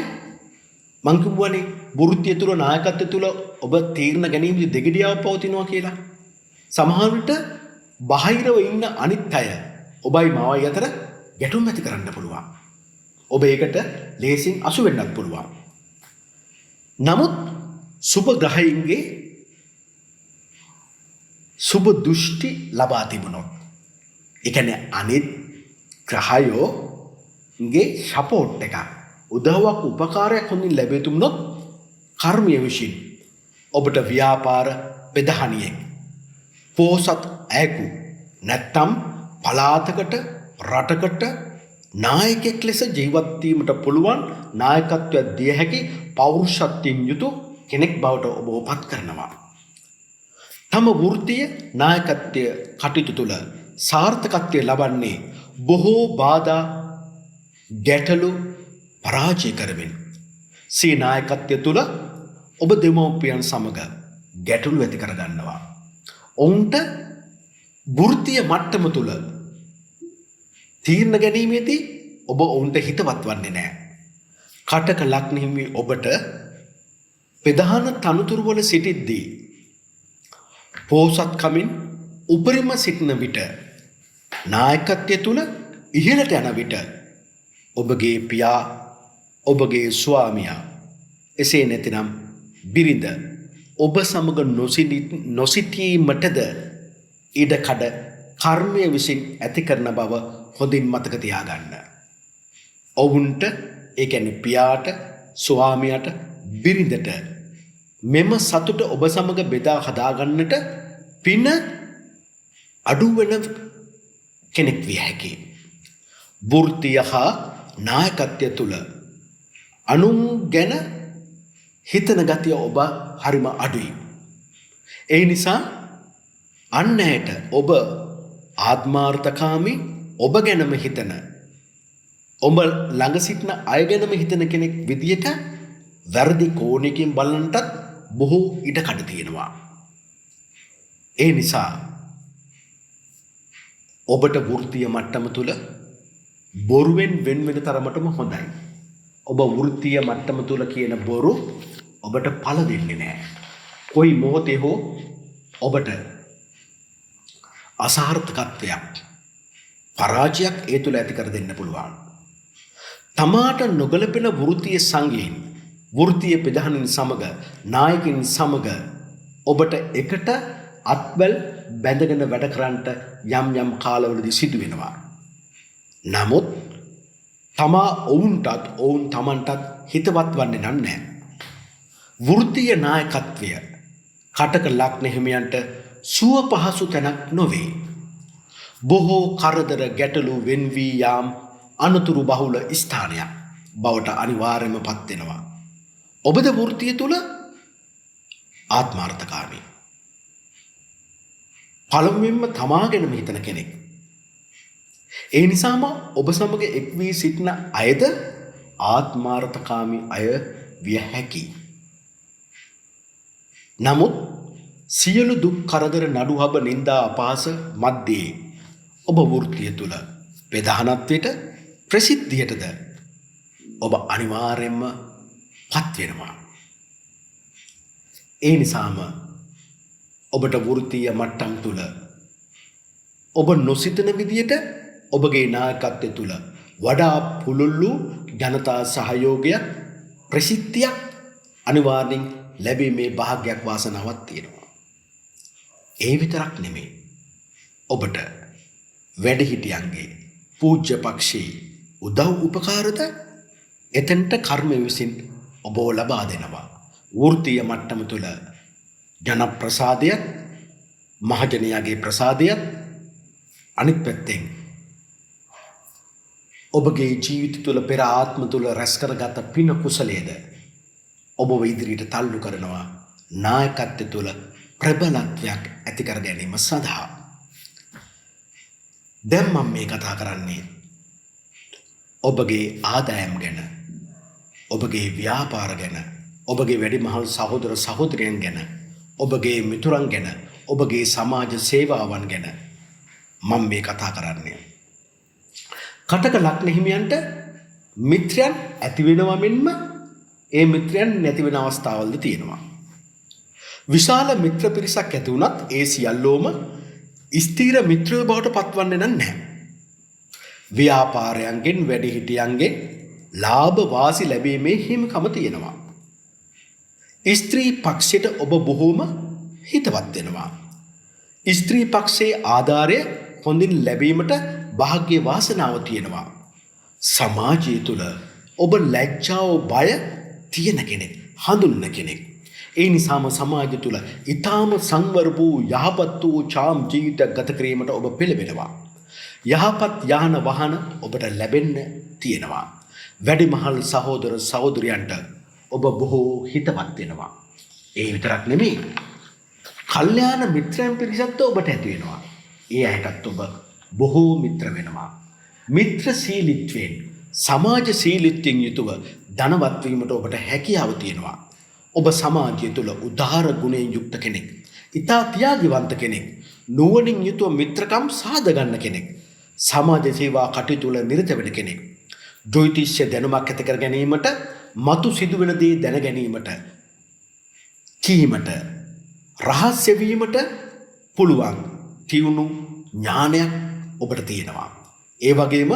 මං කියවනේ වෘත්තිය තුල, නායකත්වය තුල ඔබ තීරණ ගැනීමේ දෙගිඩියාව පවතිනවා කියලා. සමහර විට බාහිරව ඉන්න අනිත් අය ඔබයි මවයි අතර ගැටුම් ඇති කරන්න පුළුවන්. ඔබ ඒකට ලේසින් අසු වෙන්නත් පුළුවන්. නමුත් සුබ ග්‍රහයින්ගේ සුබ දෘෂ්ටි ලබා තිබුණොත්, ඒ කියන්නේ අනිත් ග්‍රහයෝගේ සපෝට් එක, උදව්වක් උපකාරයක් හොඳින් ලැබෙ තුමුණොත් කර්මය විසින් ඔබට ව්‍යාපාර ප්‍රධානියෙක්, පෝසත් අයෙකු නැත්තම් පළාතකට, රටකට නායකයෙක් ලෙස ජීවත් වීමට පුළුවන් නායකත්වයක් දිය හැකි පෞරුෂත්වයෙන් යුතු කෙනෙක් බවට ඔබ පත් කරනවා. තම වෘත්තීය නායකත්වයේ කටයුතු තුළ සාර්ථකත්වය ලබන්නේ බොහෝ බාධා, ගැටලු පරාජය කරමින්. සිය නායකත්වය තුළ ඔබ දෙමව්පියන් සමග ගැටලු ඇති කරගන්නවා. ඔවුන්ට වෘත්තීය මට්ටම තුළ තීරණ ගැනීමේදී ඔබ ඔවුන්ට හිතවත් වන්නේ නැහැ. කටක ලග්න හිමි ඔබට ප්‍රධාන තනතුරු වල සිටිද්දී පෝසත්කමින් උපරිම සිටින විට, නායකත්වය තුල ඉහළට යන විට ඔබගේ පියා, ඔබගේ ස්වාමියා, එසේ නැතිනම් බිරිඳ ඔබ සමග නොසිටීමටද ඉඩකඩ කර්මය විසින් ඇති කරන බව හොඳින් මතක තියාගන්න. ඔවුන්ට, ඒ කියන්නේ පියාට, ස්වාමියාට, බිරිඳට මෙම සතුට ඔබ සමග බෙදා හදාගන්නට පින අඩු වෙන කෙනෙක් විය හැකියි. වෘත්තිය හා නායකත්වය තුළ අනුන් ගැන හිතන ගතිය ඔබ හරිම අඩුයි. ඒ නිසා අන් අයට ඔබ ආත්මාර්ථකාමී ඔබ ගැනම හිතන ඔබ ළඟ සිටින අය ගැනම හිතන කෙනෙක් විදියට වැරදි කෝණයකින් බලන්නටත් බොහෝ ඉඩකඩ තියෙනවා. ඒ නිසා ඔබට වෘත්තීය මට්ටම තුල බොරුවෙන් වෙන් වෙන තරමටම හොඳයි. ඔබ වෘත්තීය මට්ටම තුල කියන බොරු ඔබට පළ දෙන්නේ නැහැ. කොයි මොහොතේ හෝ ඔබට අසාර්ථකත්වයක් පරාජයක් ඒ තුල ඇති කර දෙන්න පුළුවන්. තමාට නොගැලපෙන වෘත්තීය සංගීන් වෘත්තීය ප්‍රධානීන් සමග නායකින් සමග ඔබට එකට අත්වැල් බැඳගෙන වැඩ කරන්නට යම් යම් කාලවලදී සිදු වෙනවා. නමුත් තමා ඔවුන්ටත් ඔවුන් තමන්ටත් හිතවත් වන්නේ නැහැ. වෘත්තීය නායකත්වය කටක ලග්න හිමියන්ට සුව පහසු තැනක් නොවේ. බොහෝ කරදර ගැටලු වෙන් වී යාම් අනතුරු බහුල ස්ථානයක් බවට අනිවාර්යයෙන්ම පත් වෙනවා. ඔබද වෘත්තිය තුල ආත්මාර්ථකාමී. පළමුවෙන්ම තමා ගැනම හිතන කෙනෙක්. ඒ නිසාම ඔබ සමග එක් වී සිටින අයද ආත්මාර්ථකාමී අය විය හැකියි. නමුත් සියලු දුක් කරදර නඩුහබ නින්දා අපහාස මැද්දේ ඔබ වෘත්තිය තුල ප්‍රධානත්වයට ප්‍රසිද්ධියටද ඔබ අනිවාර්යයෙන්ම පත් වෙනවා. ඒ නිසාම ඔබට වෘත්තීය මට්ටම් තුල ඔබ නොසිතන විදියට ඔබගේ නායකත්වය තුල වඩා පුළුල්ලු ජනතා සහයෝගයක් ප්‍රසිද්ධියක් අනිවාර්යෙන් ලැබීමේ භාග්යක් වාසනාවක් තියෙනවා. ඒ විතරක් නෙමෙයි ඔබට වැඩිහිටියන්ගේ පූජ්‍ය පක්ෂී උදව් උපකාරද එතෙන්ට කර්ම විසින් ඔබව ලබා දෙනවා. වෘත්තීය මට්ටම තුල ජන ප්‍රසාදයත් මහජනයාගේ ප්‍රසාදයත් අනිත් පැත්තෙන් ඔබගේ ජීවිත තුල පෙර ආත්ම තුල රැස් කරගත පින කුසලයේද ඔබව ඉදිරියට තල්ලු කරනවා නායකත්වය තුල ප්‍රබලත්වයක් ඇති කර ගැනීම සඳහා. දැන් මම මේ කතා කරන්නේ ඔබගේ ආදායම් ගැන, ඔබගේ ව්‍යාපාර ගැන, ඔබගේ වැඩිමහල් සහෝදර සහෝදරයන් ගැන, ඔබගේ මිතුරන් ගැන, ඔබගේ සමාජ සේවාවන් ගැන මම මේ කතා කරන්නේ. කටක ලග්න හිමියන්ට මිත්‍රයන් ඇති වෙනවා මෙන්ම ඒ මිත්‍රයන් නැති වෙන අවස්ථාවල්ද තියෙනවා. විශාල මිත්‍ර පිරිසක් ඇති වුණත් ඒ සියල්ලෝම ස්ථීර මිත්‍රයෝ බවට පත්වන්නේ නැහැ. ව්‍යාපාරයන්ගෙන් වැඩිහිටියන්ගෙන් ලාභ වාසි ලැබීමේ හිමිකම තියෙනවා. ස්ත්‍රී පක්ෂයට ඔබ බොහෝම හිතවත් වෙනවා. ස්ත්‍රී පක්ෂයේ ආධාරය හොඳින් ලැබීමට භාග්‍ය වාසනාව තියෙනවා. සමාජය තුල ඔබ ලැජ්ජාව බය තියෙන කෙනෙක්, හඳුන්වන කෙනෙක්. ඒ නිසාම සමාජය තුල ඊටාම සංවර වූ යහපත් වූ චාම් ජීවිතයක් ගත කිරීමට ඔබ පෙළඹෙනවා. යහපත් යාන වාහන ඔබට ලැබෙන්න තියෙනවා. වැඩිමහල් සහෝදර සහෝදරයන්ට ඔබ බොහෝ හිතවත් වෙනවා. ඒ විතරක් නෙමෙයි. කල්යාණ මිත්‍රයන් පිරිසක්ද ඔබට ඇති වෙනවා. ඒ අයටත් ඔබ බොහෝ මිත්‍ර වෙනවා. මිත්‍රශීලීත්වයෙන් සමාජශීලීත්වයෙන් යුතුව ධනවත් වීමට ඔබට හැකියාව තියෙනවා. ඔබ සමාජය තුළ උදාර ගුණයෙන් යුක්ත කෙනෙක්. ඊතා ත්‍යාගවන්ත කෙනෙක්. නුවණින් යුතුව මිත්‍රකම් සාද ගන්න කෙනෙක්. සමාජ සේවා කටයුතු වල නිරත වෙන කෙනෙක්. ජ්‍යොතිෂ දැනුමක් ඇති කර ගැනීමට, මතු සිදුවෙන දේ දැන ගැනීමට, කීමට, රහස්‍ය වීමට පුළුවන් තියුණු ඥානයක් ඔබට තියෙනවා. ඒ වගේම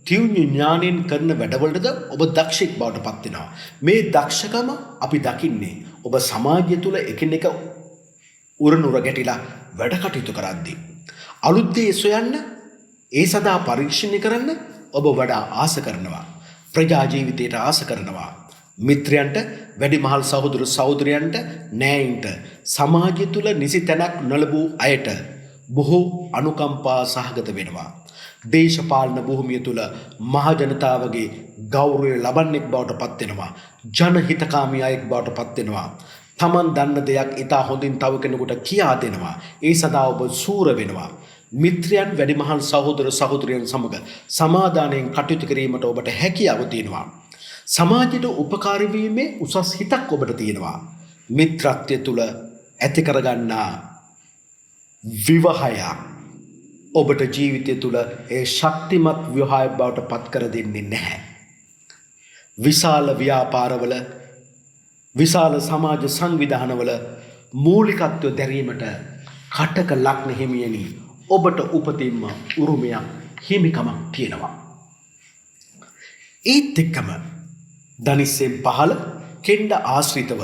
තියුණු ඥාණයෙන් කරන වැඩවලටද ඔබ දක්ෂෙක් බවට පත් වෙනවා. මේ දක්ෂකම අපි දකින්නේ ඔබ සමාජය තුළ එකිනෙක උරනුර ගැටිලා වැඩ කටයුතු කරද්දී. අලුත් දේ සොයන්න, ඒ සඳහා පරීක්ෂණය කරන්න ඔබ වඩා ආස කරනවා. ප්‍රජා ජීවිතයට ආස කරනවා. මිත්‍රයන්ට, වැඩිමහල් සහෝදර සහෝදරයන්ට, නෑයින්ට, සමාජය තුළ නිසි තැනක් නොලබූ අයට බොහෝ අනුකම්පා සහගත වෙනවා. දේශපාලන භූමිය තුළ මහජනතාවගේ ගෞරවය ලබන්නෙක් බවට පත් වෙනවා. ජනහිතකාමී අයෙක් බවට පත් වෙනවා. තමන් දන්න දෙයක් ඉතා හොඳින් තව කෙනෙකුට කියා දෙනවා. ඒ සඳහා ඔබ සූර වෙනවා. මිත්‍රයන් වැඩිමහල් සහෝදර සහෝදරයන් සමග සමාදානයෙන් කටයුතු කිරීමට ඔබට හැකියාව තියෙනවා. සමාජයට උපකාරී වීමේ උසස් හිතක් ඔබට තියෙනවා. මිත්‍රත්වය තුළ ඇති කරගන්නා විවාහය ඔබට ජීවිතය තුළ ඒ ශක්තිමත් විවාහයක් බවට පත් කර දෙන්නේ නැහැ. විශාල ව්‍යාපාරවල විශාල සමාජ සංවිධානවල මූලිකත්වය දැරීමට කටක ලග්න හිමියනි ඔබට උපතින්ම උරුමයක් හිමිකමක් තියෙනවා. ඒත් එක්කම ධනිස්සෙන් පහළ කෙන්ඩ ආශ්‍රිතව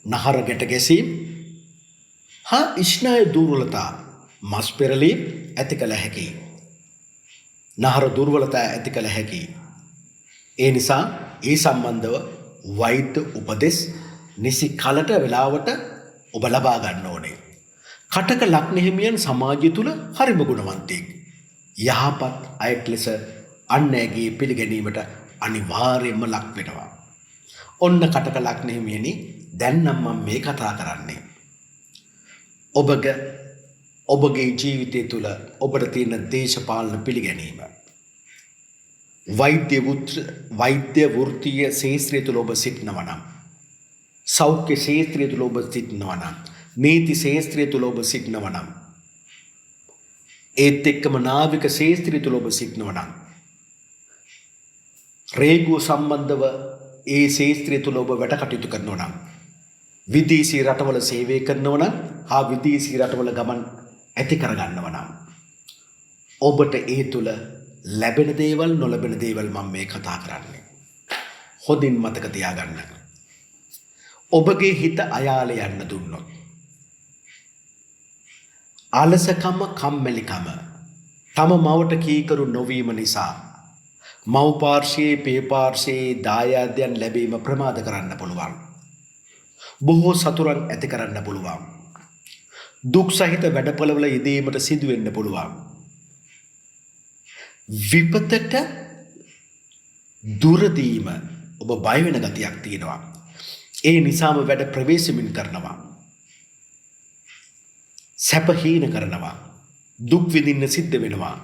නහර ගැට ගැසීම් හා ස්නායු දුර්වලතා මස් පෙරලීම් ඇති කළ හැකි. නහර දුර්වලතා ඇති කළ හැකි. ඒ නිසා ඒ සම්බන්ධව වෛද්‍ය උපදෙස් නිසි කලට වෙලාවට ඔබ ලබා ගන්න ඕනේ. කටක ලග්න හිමියන් සමාජය තුළ හරිම ගුණවන්තයෙක්. යහපත් අයෙක් ලෙස අන් අයගේ පිළිගැනීමට අනිවාර්යයෙන්ම ලක් වෙනවා. ඔන්න කටක ලග්න හිමියනි දැන් නම් මම මේ කතා කරන්නේ. ඔබගේ ජීවිතය තුළ ඔබට තියෙන දේශපාලන පිළිගැනීම. වෛද්‍ය වෘත්තීය ශාස්ත්‍රය තුළ ඔබ සිටිනවා නම්, සෞඛ්‍ය ශාස්ත්‍රය තුළ ඔබ සිටිනවා නම්, නීති ශාස්ත්‍රය තුළ ඔබ සිටිනවා නම්, ඒත් එක්කම නාවික ශාස්ත්‍රය තුළ ඔබ සිටිනවා නම්, රේගුව සම්බන්ධව ඒ ශාස්ත්‍රය තුළ ඔබ වැඩ කටයුතු කරනවා නම්, විදේශී රටවල සේවය කරනවා නම් හා විදේශී රටවල ගමන් ඇති කරගන්නවා නම් ඔබට ඒ තුළ ලැබෙන දේවල් නොලැබෙන දේවල් මම මේ කතා කරන්නේ. හොඳින් මතක තියාගන්න. ඔබගේ හිත අයාලේ යන්න දුන්නොත් අලසකම කම්මැලිකම තම මවට කීකරු නොවීම නිසා මව් පාර්ශ්වයේ පේ පාර්ශ්වයේ දායාදයන් ලැබීම ප්‍රමාද කරන්න පුළුවන්. බොහෝ සතුරන් ඇති කරන්න පුළුවන්. දුක් සහිත වැඩපළවල යෙදීමට සිදු වෙන්න පුළුවන්. විපතට දුරදීම ඔබ බය වෙන ගතියක් තියෙනවා. ඒ නිසාම වැඩ ප්‍රවේශමින් කරනවා. සැපහීන කරනවා. දුක් විඳින්න සිද්ධ වෙනවා.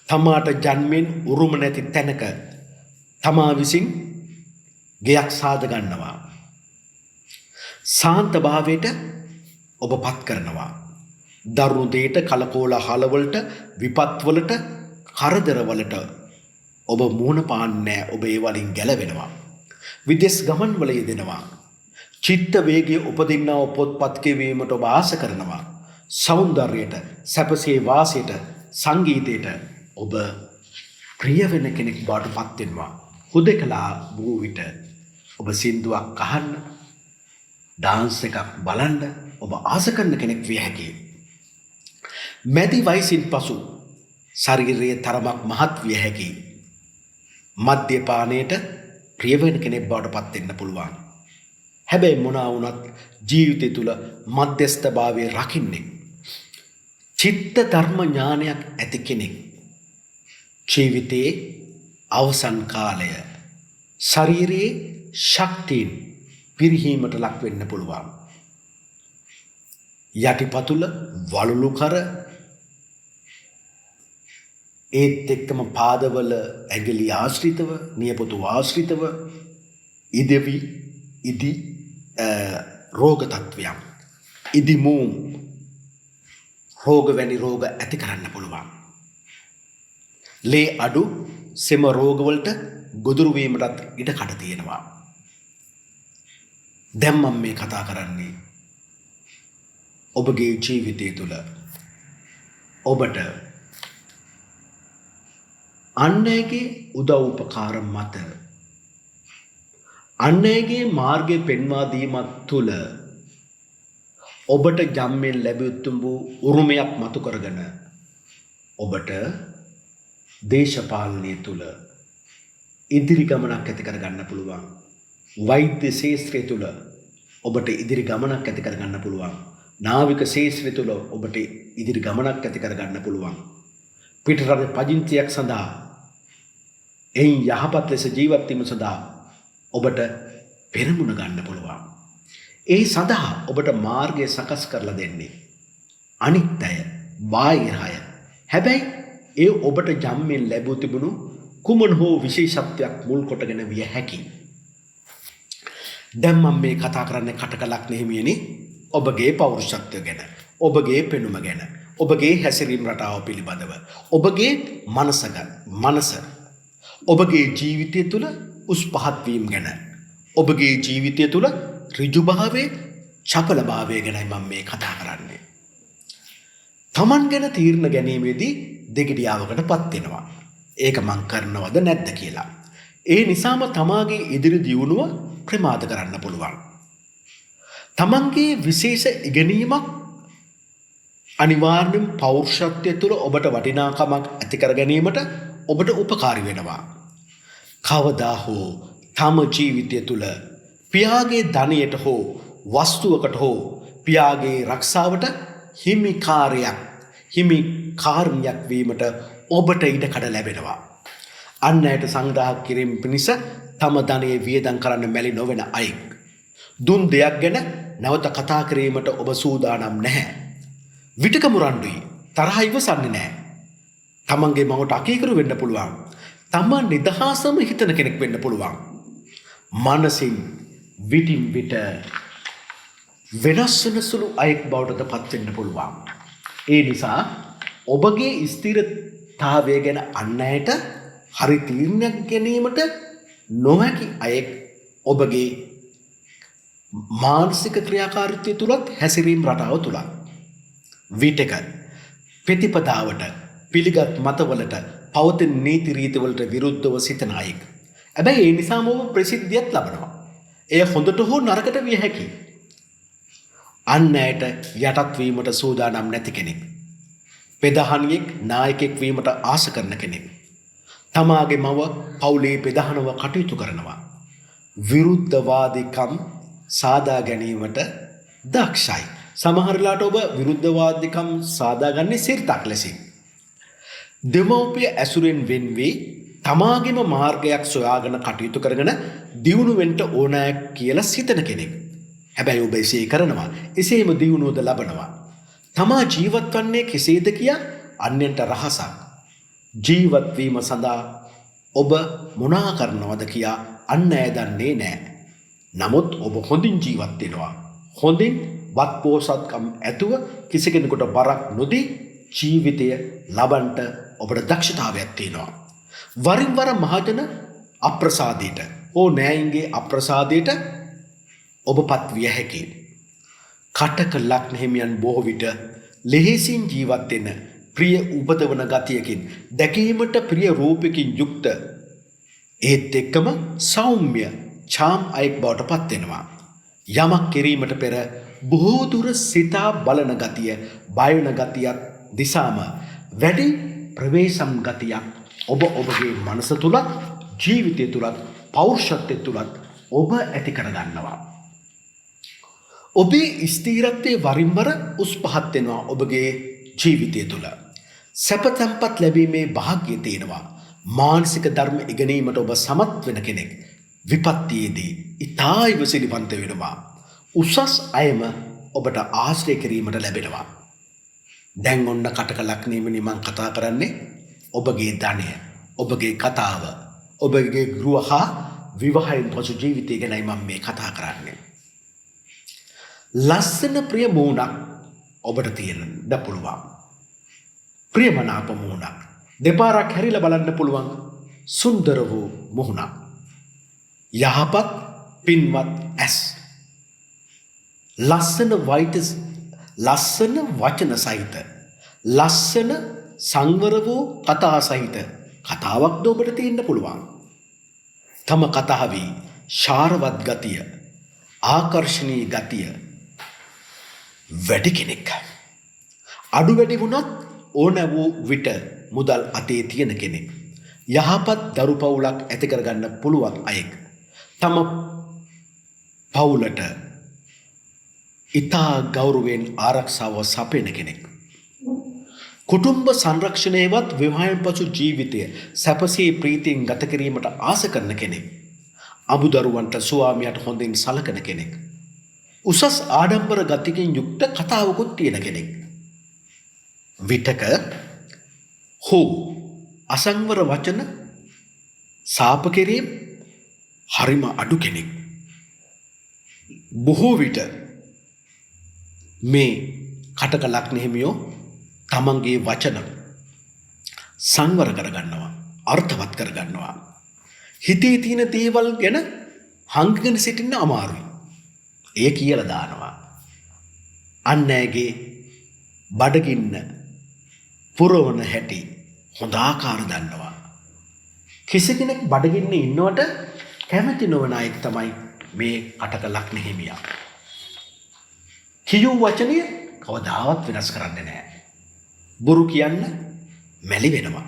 තමාට ජන්මෙන් උරුම නැති තැනක තමා විසින් ගෙයක් සාද ගන්නවා. සාන්ත භාවයට ඔබ පත් කරනවා. දරුණු දෙයට කලකෝලහලවලට විපත්වලට කරදරවලට ඔබ මුහුණ පාන්නේ ඔබ ඒ වලින් ගැලවෙනවා. විදේශ ගමන් වල යෙදෙනවා. චිත්ත වේගයේ උපදින්නව පොත්පත් කියවීමට ඔබ ආස කරනවා. සෞන්දර්යයට, සැපසේ වාසයට, සංගීතයට ඔබ ප්‍රිය වෙන කෙනෙක් බවට පත් වෙනවා. හුදකලා වූ විට ඔබ සින්දුවක් අහන්න, ඩාන්ස් එකක් බලන්න ඔබ ආස කරන කෙනෙක් විය හැකියි. මැදි වයසින් පසු ශරීරයේ තරමක් මහත් විය හැකියි. මද්යපානයට ප්‍රිය වෙන කෙනෙක් බවට පත් වෙන්න පුළුවන්. හැබැයි මොනවා වුණත් ජීවිතය තුළ මධ්‍යස්ථභාවයේ රකින්නේ චිත්ත ධර්ම ඥානයක් ඇති කෙනෙක් ජීවිතයේ අවසන් කාලය ශරීරයේ ශක්තියින් පිරිහීමට ලක් වෙන්න පුළුවන්. යටිපතුල වලලු කර ඒත් එක්කම පාදවල ඇඟිලි ආශ්‍රිතව, නියපොතු ආශ්‍රිතව ඉදි රෝග තත්වයන්, ඉදිමූම් රෝග වැනි රෝග ඇති කරන්න පුළුවන්. ලේ අඩු සෙම රෝගවලට ගොදුරු වීමටත් ඉඩ කඩ තියෙනවා. දැන් මම මේ කතා කරන්නේ ඔබගේ ජීවිතය තුළ ඔබට අන් අයගේ උදව් උපකාර මත අන් අයගේ මාර්ගය පෙන්වා දීමත් තුළ ඔබට ජම්මෙන් ලැබෙත්තුම් වූ උරුමයක් මතු කරගෙන ඔබට දේශපාලනය තුළ ඉදිරි ගමනක් ඇති කරගන්න පුළුවන්. වෛද්‍ය ශාස්ත්‍රය තුළ ඔබට ඉදිරි ගමනක් ඇති කරගන්න පුළුවන්. නාවික ශේෂ්ත්‍රය තුළ ඔබට ඉදිරි ගමනක් ඇති කරගන්න පුළුවන්. පිටරට පදිංචියක් සඳහා එයින් යහපත් ලෙස ජීවත් වීම සඳහා ඔබට පෙරමුණ ගන්න පුළුවන්. ඒ සඳහා ඔබට මාර්ගය සකස් කරලා දෙන්නේ අනිත් අය, බාහිර අය. හැබැයි ඒ ඔබට ජම්මෙන් ලැබූ තිබුණු කුමන හෝ විශේෂත්වයක් මුල් කොටගෙන විය හැකියි. දැන් මම මේ කතා කරන්නේ කටකලක් නෙහිමියනි ඔබගේ පෞරුෂත්වය ගැන, ඔබගේ පෙනුම ගැන, ඔබගේ හැසිරීම රටාව පිළිබඳව, ඔබගේ මනස, ඔබගේ ජීවිතය තුළ උස් පහත් වීම ගැන, ඔබගේ ජීවිතය තුළ ඍජුභාවයේ චපලභාවය ගැනයි මම මේ කතා කරන්නේ. තමන් ගැන තීරණ ගැනීමේදී දෙගිඩියාවකටපත් වෙනවා. ඒක මං කරනවද නැද්ද කියලා. ඒ නිසාම තමාගේ ඉදිරි දියුණුව ප්‍රමාද කරන්න පුළුවන්. තමන්ගේ විශේෂ ඉගෙනීමක් අනිවාර්යෙන් පෞරුෂත්වය තුළ ඔබට වටිනාකමක් ඇති කර ගැනීමට ඔබට උපකාරී වෙනවා. කවදා හෝ තම ජීවිතය තුළ පියාගේ ධනයට හෝ වස්තුවකට හෝ පියාගේ රක්ෂාවට හිමිකාරණයක් වීමට ඔබට ඉඩකඩ ලැබෙනවා. අන් අයට සංග්‍රහ කිරීම පිණිස තම ධනයේ වියදම් කරන්න මැලි නොවන අයෙක්. දුන් දෙයක් ගැන නැවත කතා කිරීමට ඔබ සූදානම් නැහැ. විටක මුරණ්ඩුයි තරහ ඉවසන්නේ නැහැ. තමන්ගේ මවට අකීකරු වෙන්න පුළුවන්. තමන් නිදහසම හිතන කෙනෙක් වෙන්න පුළුවන්. මනසින් විටින් විට වෙනස් වෙන සුළු අයෙක් බවට පත් වෙන්න පුළුවන්. ඒ නිසා ඔබගේ ස්ථිරතාවය ගැන අන් අයට හරි තීරණයක් ගැනීමට නොහැකි අයෙක් ඔබගේ මානසික ක්‍රියාකාරීත්වය තුලත් හැසිරීම රටාව තුලත් විටක ප්‍රතිපදාවට පිළිගත් මතවලට පවතින නීති රීතිවලට විරුද්ධව සිතන අයෙක්. හැබැයි ඒ නිසාම ඔබ ප්‍රසිද්ධියක් ලබනවා. එය හොඳට හෝ නරකට විය හැකියි. අන් අයට යටත් වීමට සූදානම් නැති කෙනෙක්. පෙදහනියෙක් නායකයෙක් වීමට ආස කරන කෙනෙක්. තමාගේ මව පවුලේ පෙදහනව කටයුතු කරනවා. විරුද්ධවාදීකම් සාදා ගැනීමට දක්ෂයි. සමහර වෙලාවට ඔබ විරුද්ධවාදීකම් සාදාගන්නේ සිරිතක් ලෙසින්. දෙමව්පිය ඇසුරෙන් වෙන් වී තමාගේම මාර්ගයක් සොයාගෙන කටයුතු කරගෙන දියුණු වෙන්න ඕනෑ කියලා සිතන කෙනෙක්. හැබැයි ඔබ එසේ කරනවා. එසේම දියුණුවද ලබනවා. තමා ජීවත් වන්නේ කෙසේද කියා අන්‍යයන්ට රහසක්. ජීවත් වීම සඳහා ඔබ මොනා කරනවද කියා අන් අය දන්නේ නැහැ. නමුත් ඔබ හොඳින් ජීවත් වෙනවා. හොඳින් වත් පොහොසත්කම් ඇතුව කිසි කෙනෙකුට බරක් නොදී ජීවිතය ලබන්නට ඔබට දක්ෂතාවයක් තියෙනවා. වරින් වර මහජන අප්‍රසාදයට නෑයින්ගේ අප්‍රසාදයට ඔබපත් විය හැකියි. කටක ලක්නෙහිමියන් බොහෝ විට ලෙහෙසින් ජීවත් වෙන ප්‍රිය උපදවන ගතියකින් දැකීමට ප්‍රිය රූපකින් යුක්ත ඒත් එක්කම සෞම්‍ය ඡාම් අයෙක් බවට පත් වෙනවා. යමක් කිරීමට පෙර බොහෝ දුර සිතා බලන ගතිය, බය වෙන ගතියක් දිසාම වැඩි ප්‍රවේශම් ගතියක් ඔබගේ මනස තුලත් ජීවිතය තුලත් පෞරුෂත්වය තුලත් ඔබ ඇති කර ගන්නවා. ඔබේ ස්ථීරත්වයේ වරින් වර උස් පහත් වෙනවා. ඔබගේ ජීවිතය තුළ සැප සම්පත් ලැබීමේ වාසනාව තියෙනවා. මානසික ධර්ම ඉගෙනීමට ඔබ සමත් වෙන කෙනෙක්. විපත්තියේදී ඊතා ඉවසිලිවන්ත වෙනවා. උසස් අයම ඔබට ආශ්‍රය කිරීමට ලැබෙනවා. දැන් ඔන්න කටකලක් නෙමෙයි මම කතා කරන්නේ ඔබගේ ධනය, ඔබගේ කතාව, ඔබගේ ගෘහ විවාහයෙන් පසු ජීවිතය ගැනයි මම මේ කතා කරන්නේ. ලස්සන ප්‍රිය මූණක් ඔබට තියෙන්න පුළුවන්. ප්‍රියමනාප මූණක්. දෙපාරක් හැරිලා බලන්න පුළුවන් සුන්දර වූ මුහුණක්. යහපත් පින්වත් ඇස්. ලස්සන වචන සහිත, ලස්සන සංවර වූ කතා සහිත කතාවක් ද ඔබට තියෙන්න පුළුවන්. තම කතාවේ ශාරවත් ගතිය, ආකර්ෂණීය ගතිය වැඩි කෙනෙක්. අඩු වැඩි වුණත් ඕන වූ විට මුදල් අතේ තියෙන කෙනෙක්. යහපත් දරු පවුලක් ඇති කරගන්න පුළුවන් අයෙක්. තම පවුලට ඉතා ගෞරවයෙන් ආරක්ෂාව සපයන කෙනෙක්. කුටුම්බ සංරක්ෂණයවත් විවාහයෙන් පසු ජීවිතය සැපසේ ප්‍රීතියෙන් ගත කිරීමට ආස කරන කෙනෙක්. අමුදරුවන්ට ස්වාමියාට හොඳින් සලකන කෙනෙක්. උසස් ආඩම්බර ගතිකින් යුක්ත කතාවකුත් තියෙන කෙනෙක්. විටක හෝ අසංවර වචන සාප කිරීම හරිම අඩු කෙනෙක්. බොහෝ විට මේ කටක ලග්න හිමියෝ තමන්ගේ වචන සංවර කරගන්නවා, අර්ථවත් කරගන්නවා. හිතේ තියෙන දේවල් ගැන හංගගෙන සිටින්න අමාරුයි. ඒ කියලා දානවා. අන් අයගේ බඩගින්න පුරවන හැටි හොඳ ආකාර දන්නවා. කිසි කෙනෙක් බඩගින්න ඉන්නවට කැමති නොවන අයෙක් තමයි මේ කටක ලග්න හිමියා. කියූ වචනය කවදාවත් වෙනස් කරන්නේ නැහැ. බොරු කියන්න මැලි වෙනවා.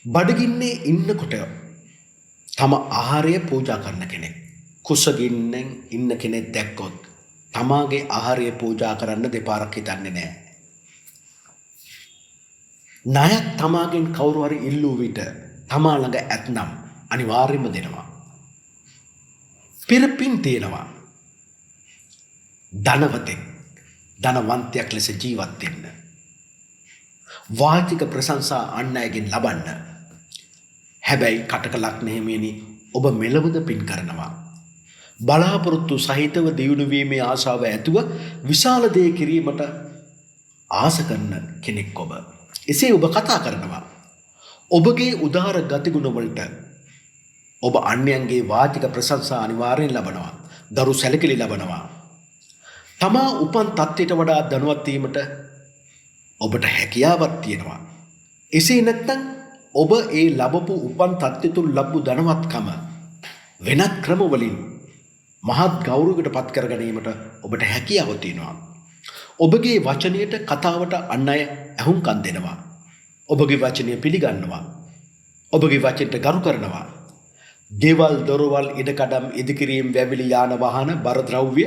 බඩගින්නේ ඉන්නකොට තම ආහාරය පූජා කරන කෙනෙක්. කුසගින්නෙන් ඉන්න කෙනෙක් දැක්කොත් තමාගේ ආහාරය පූජා කරන්න දෙපාරක් හිතන්නේ නැහැ. ණයක් තමාගෙන් කවුරු හරි ඉල්ලූ විට තමා ළඟ ඇතනම් අනිවාර්යයෙන්ම දෙනවා. පිරපින් තියෙනවා. ධනවතෙක් ධනවන්තයෙක් ලෙස ජීවත් වෙන්න. වාචික ප්‍රශංසා අන් අයගෙන් ලබන්න. හැබැයි කටක ලග්න හිමියනි ඔබ මෙලවද පින් කරනවා. බලාපොරොත්තු සහිතව දියුණු වීමේ ආශාව ඇතුව විශාල දේ කිරීමට ආස කරන කෙනෙක් ඔබ. එසේ ඔබ කතා කරනවා. ඔබගේ උදාර ගතිගුණ වලට ඔබ අන්‍යයන්ගේ වාචික ප්‍රශංසා අනිවාර්යෙන් ලබනවා. දරු සැලකිලි ලබනවා. තමා උපන් තත්ත්වයට වඩා ධනවත් වීමට ඔබට හැකියාවක් තියෙනවා. එසේ නැත්නම් ඔබ ඒ ලැබපු උපන් තත්ත්වය තුල ලැබු ධනවත්කම වෙනත් ක්‍රම වලින් මහත් ගෞරවයකට පත් කර ගැනීමට ඔබට හැකියාව තියෙනවා. ඔබගේ වචනයට කතාවට අන් අය ඇහුම්කන් දෙනවා. ඔබගේ වචනය පිළිගන්නවා. ඔබගේ වචනයට ගරු කරනවා. ගෙවල් දොරවල් ඉඩකඩම් ඉදිකිරීම් වැවිලි යාන වාහන බර ද්‍රව්‍ය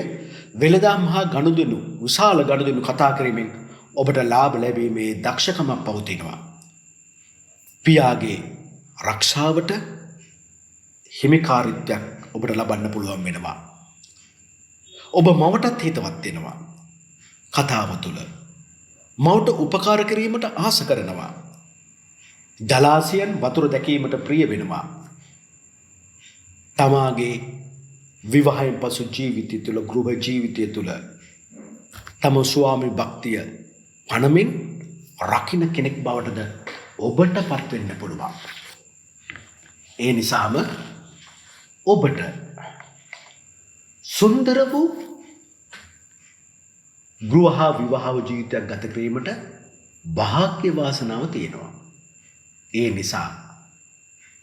වෙළඳාම් හා ගනුදෙනු විශාල ගනුදෙනු කතා කිරීමෙන් ඔබට ලාභ ලැබීමේ දක්ෂකමක් පවතිනවා. පියාගේ ආරක්ෂාවට හිමිකාරීත්වයක් ඔබට ලබන්න පුළුවන් වෙනවා. ඔබ මවටත් හිතවත් වෙනවා. කතාව තුළ මවට උපකාර කිරීමට ආස කරනවා. ජලාශයන් වතුර දැකීමට ප්‍රිය වෙනවා. තමාගේ විවාහයෙන් පසු ජීවිතය තුළ ගෘහ ජීවිතය තුළ තම ස්වාමි භක්තිය පනමින් රකින්න කෙනෙක් බවටද ඔබට පත් වෙන්න පුළුවන්. ඒ නිසාම ඔබට සුන්දර වූ ගෘහ විවාහ ජීවිතයක් ගත කිරීමට වාග්ය වාසනාව තියෙනවා. ඒ නිසා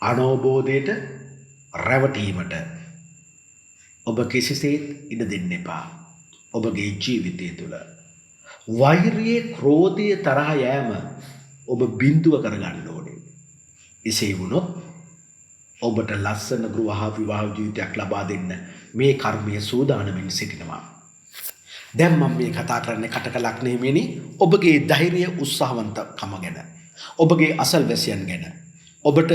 අනෝබෝධයට රැවටීමට ඔබ කිසිසේත් ඉඩ දෙන්න එපා. ඔබගේ ජීවිතය තුළ වෛරයේ ක්‍රෝධයේ තරහ යෑම ඔබ බිඳුව කරගන්න ඕනේ. එසේ වුණොත් ඔබට ලස්සන ගෘහ විවාහ ජීවිතයක් ලබා දෙන්න මේ කර්මය සූදානමින් සිටිනවා. දැන් මම මේ කතා කරන්නේ කටක ලග්න හිමියනි ඔබගේ ධෛර්ය උත්සාහවන්තකම ගැන. ඔබගේ අසල්වැසියන් ගැන. ඔබට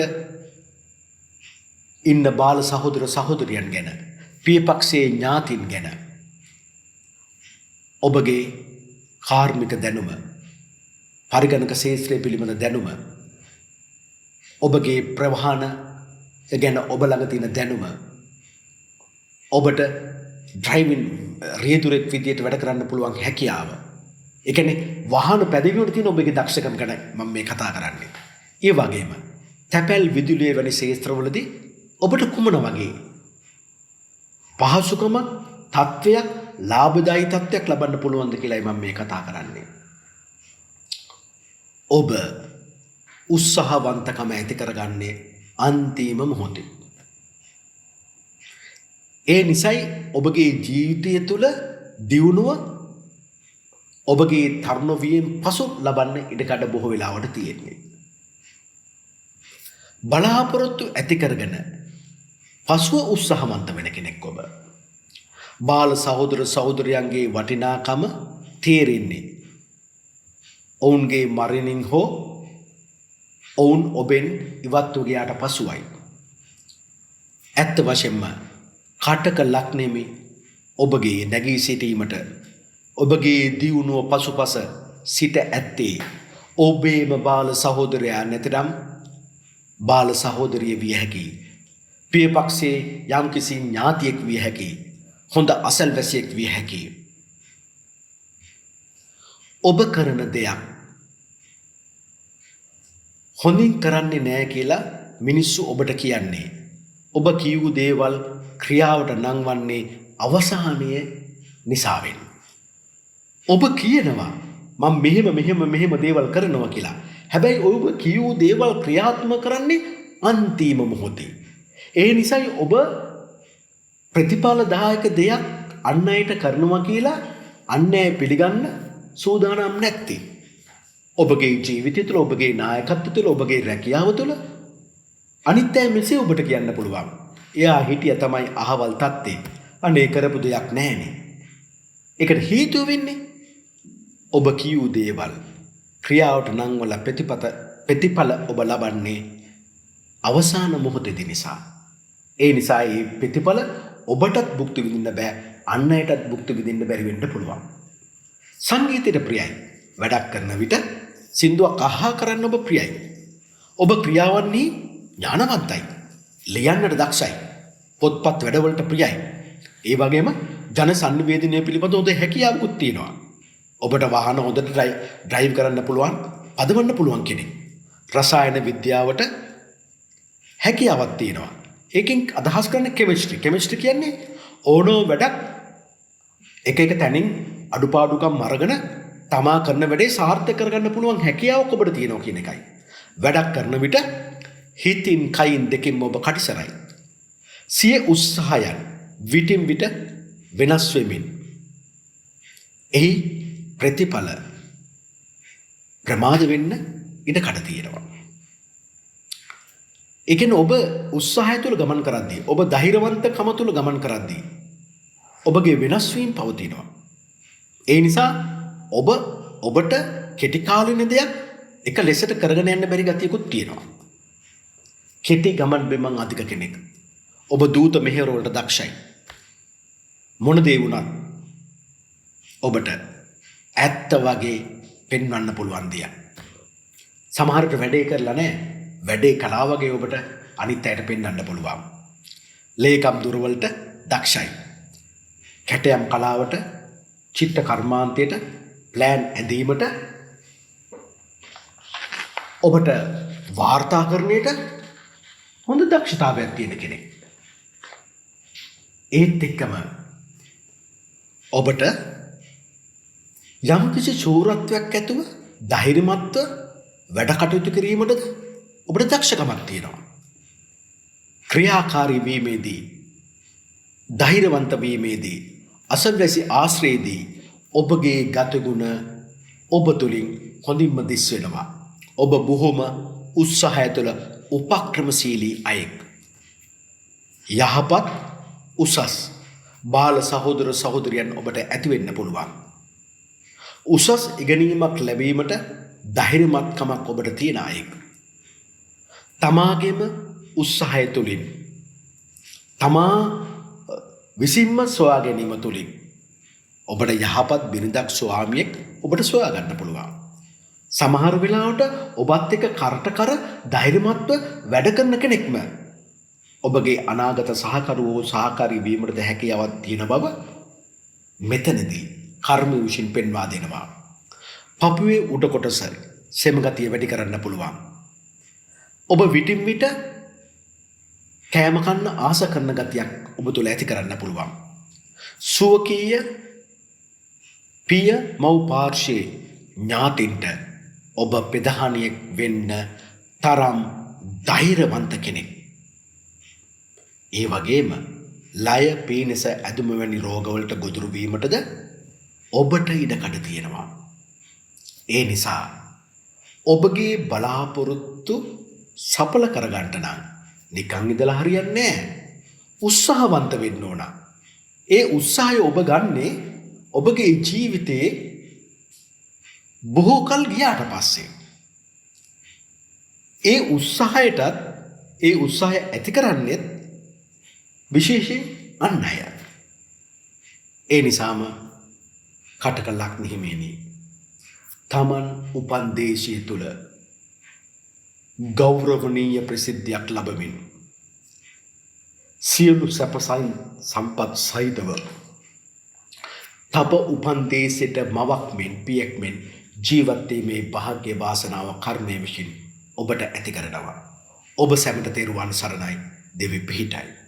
ඉන්න බාල සහෝදර සහෝදරියන් ගැන. පියපක්ෂයේ ඥාතින් ගැන. ඔබගේ කාර්මික දැනුම, පරිගණක ශාස්ත්‍රය පිළිබඳ දැනුම, ඔබගේ ප්‍රවාහන ගැන ඔබ ළඟ තියෙන දැනුම, ඔබට ඩ්‍රයිවිං රියදුරෙක් විදියට වැඩ කරන්න පුළුවන් හැකියාව. ඒ කියන්නේ වාහන පැදවීමට තියෙන ඔබගේ දක්ෂකම් ගැන මම මේ කතා කරන්නේ. ඒ වගේම තැපැල් විදුලිය වැනි ශාස්ත්‍රවලදී ඔබට කුමන වගේ පහසුකමක්, තත්වයක්, ලාභදායී තත්වයක් ලබන්න පුළුවන්ද කියලායි මම මේ කතා කරන්නේ. ඔබ උත්සාහවන්තකම ඇති කරගන්නේ අන්තිම මොහොතේ. ඒ නිසයි ඔබගේ ජීවිතය තුළ දියුණුව ඔබගේ තරුණ වීම පසු ලබන්න ඉඩකඩ බොහෝ වෙලාවට තියෙන්නේ. බලාපොරොත්තු ඇති කරගෙන පසුව උත්සාහවන්ත වෙන කෙනෙක් ඔබ. බාල සහෝදර සහෝදරයන්ගේ වටිනාකම තේරෙන්නේ ඔවුන්ගේ මරණින් හෝ ඔවුන් ඔබෙන් ඉවත් වූ ගියාට පසුවයි. ඇත්ත වශයෙන්ම කටක ලක්නෙමි ඔබගේ නැගී සිටීමට ඔබගේ දියුණුව පසුපස සිට ඇත්තේ ඔබේම බාල සහෝදරයා නැතිනම් බාල සහෝදරිය විය හැකි. පියපක්ෂයේ යම්කිසි ඥාතියෙක් විය හැකි. හොඳ අසල්වැසියෙක් විය හැකි. ඔබ කරන දෙයක් හොඳින් කරන්නේ නැහැ කියලා මිනිස්සු ඔබට කියන්නේ. ඔබ කියූ දේවල් ක්‍රියාවට නංවන්නේ අවසානයේ නිසාවෙන්. ඔබ කියනවා මම මෙහෙම දේවල් කරනවා කියලා. හැබැයි ඔබ කියූ දේවල් ක්‍රියාත්මක කරන්නේ අන්තිම මොහොතේ. ඒ නිසායි ඔබ ප්‍රතිඵලදායක දෙයක් අන් අයට කරනවා කියලා අන් අය පිළිගන්න සූදානම් නැත්තේ. ඔබගේ ජීවිතය තුළ ඔබගේ නායකත්වය තුළ ඔබගේ රැකියාව තුළ අනිත් අය මෙසේ ඔබට කියන්න පුළුවන්. එයා හිටිය තමයි අහවල් තත්ත්වේ. අනේ කරපු දෙයක් නැහැනේ. ඒකට හේතුව වෙන්නේ ඔබ කියූ දේවල් ක්‍රියාවට නංවල ප්‍රතිඵල ඔබ ලබන්නේ අවසාන මොහොතේදී නිසා. ඒ නිසා මේ ප්‍රතිඵල ඔබටත් භුක්ති විඳින්න බෑ, අන් අයටත් භුක්ති විඳින්න බැරි වෙන්න පුළුවන්. සංගීතයට ප්‍රියයි. වැඩක් කරන විට සින්දුවක් අහා කරන්න ඔබ ප්‍රියයි. ඔබ ක්‍රියාවන්හි ඥානවන්තයි. ලියන්නට දක්ෂයි. පොත්පත් වැඩවලට ප්‍රියයි. ඒ වගේම ජන සංනිවේදනය පිළිබඳ හොඳ හැකියාවකුත් තියෙනවා. ඔබට වාහන හොඳට ඩ්‍රයිව් කරන්න පුළුවන්, පදවන්න පුළුවන් කෙනෙක්. රසායන විද්‍යාවට හැකියාවක් තියෙනවා. ඒකෙන් අදහස් කරන්නේ කෙමිස්ට්‍රි. කෙමිස්ට්‍රි කියන්නේ ඕනෝ වැඩක් එක තැනින් අඩුපාඩුකම් අරගෙන තමා කරන වැඩේ සාර්ථක කරගන්න පුළුවන් හැකියාවක් ඔබට තියෙනවා කියන එකයි. වැඩක් කරන විට හිතින් කයින් දෙකින්ම ඔබ කටිසරයි. සිය උත්සාහයන් විටින් විට වෙනස් වෙමින් එහි ප්‍රතිඵල ප්‍රමාද වෙන්න ඉඩ කඩ තියෙනවා. ඒ කියන්නේ ඔබ උත්සාහය තුළ ගමන් කරද්දී, ඔබ ධෛර්යවන්තකම තුළ ගමන් කරද්දී ඔබගේ වෙනස් වීම පවතිනවා. ඒ නිසා ඔබට කෙටි කාලින දෙයක් එක ලෙසට කරගෙන යන්න බැරි ගතියකුත් තියෙනවා. කෙටි ගමන් බෙමන් අධික කෙනෙක්. ඔබ දූත මෙහෙර වලට දක්ෂයි. මොන දේ වුණත් ඔබට ඇත්ත වගේ පෙන්වන්න පුළුවන් දෙයක්. සමහරට වැඩේ කරලා නැහැ. වැඩේ කලා වගේ ඔබට අනිත් අයට පෙන්වන්න පුළුවන්. ලේකම් දුරවලට දක්ෂයි. කැටයම් කලාවට, චිත්ත කර්මාන්තයට, ප්ලෑන් ඇඳීමට, ඔබට වාර්තාකරණයට හොඳ දක්ෂතාවයක් තියෙන කෙනෙක්. ඒත් එක්කම ඔබට යම්කිසි ශූරත්වයක් ඇතුව ධෛර්යමත්ව වැඩ කටයුතු කිරීමටද ඔබට දක්ෂකමක් තියෙනවා. ක්‍රියාකාරී වීමේදී, ධෛර්යවන්ත වීමේදී, අසල්වැසි ආශ්‍රයේදී ඔබගේ ගතගුණ ඔබ තුළින් හොඳින්ම දිස් වෙනවා. ඔබ බොහොම උත්සාහය තුළ උපක්‍රමශීලී අයෙක්. යහපත් උසස් බාල සහෝදර සහෝදරියන් ඔබට ඇති වෙන්න පුළුවන්. උසස් ඉගෙනීමක් ලැබීමට ධෛර්යමත්කමක් ඔබට තියෙන අයෙක්. තමාගේම උත්සාහය තුළින්, තමා විසින්ම සොයා ගැනීම තුළින් ඔබට යහපත් බිරිඳක් ස්වාමියෙක් ඔබට සොයා ගන්න පුළුවන්. සමහර වෙලාවට ඔබත් එක්ක කරට කර ධෛර්යමත්ව වැඩ කරන කෙනෙක්ම ඔබගේ අනාගත සහකරුවෝ සහකාරී වීමට හැකියාවක් තියෙන බව මෙතනදී කර්ම විශ්ින් පෙන්වා දෙනවා. පපුවේ උඩ කොටස සෙමගතිය වැඩි කරන්න පුළුවන්. ඔබ විටින් විට කෑම කන්න ආස කරන ගතියක් ඔබ තුළ ඇති කරන්න පුළුවන්. සුවකීය පිය මව් පාර්ශ්වයේ ඥාතින්ට ඔබ ප්‍රධානියෙක් වෙන්න තරම් ධෛර්යවන්ත කෙනෙක්. ඒ වගේම ලය පීනස ඇදුම වැනි රෝගවලට ගොදුරු වීමටද ඔබට ඉඩකඩ තියෙනවා. ඒ නිසා ඔබගේ බලාපොරොත්තු සඵල කරගන්න නම් නිකන් ඉඳලා හරියන්නේ නැහැ. උත්සාහවන්ත වෙන්න ඕන. ඒ උත්සාහය ඔබ ගන්නේ ඔබගේ ජීවිතයේ බොහෝ කල් ගියාට පස්සේ. ඒ උත්සාහය ඇති කරන්නේත් විශේෂයෙන් අන් අය. ඒ නිසාම කටක ලක්න හිමියනි තමන් උපන් දේශය තුළ ගෞරවනීය ප්‍රසිද්ධියක් ලබමින් සියලු සැපසයින් සම්පත් සහිතව තබ උපන් දේශයට මවක් මෙන් පියෙක් මෙන් ජීවත් වීමේ භාග්‍ය වාසනාව කර්මය විසින් ඔබට ඇති කරනවා. ඔබ සැමට තෙරුවන් සරණයි. දෙවි පිහිටයි.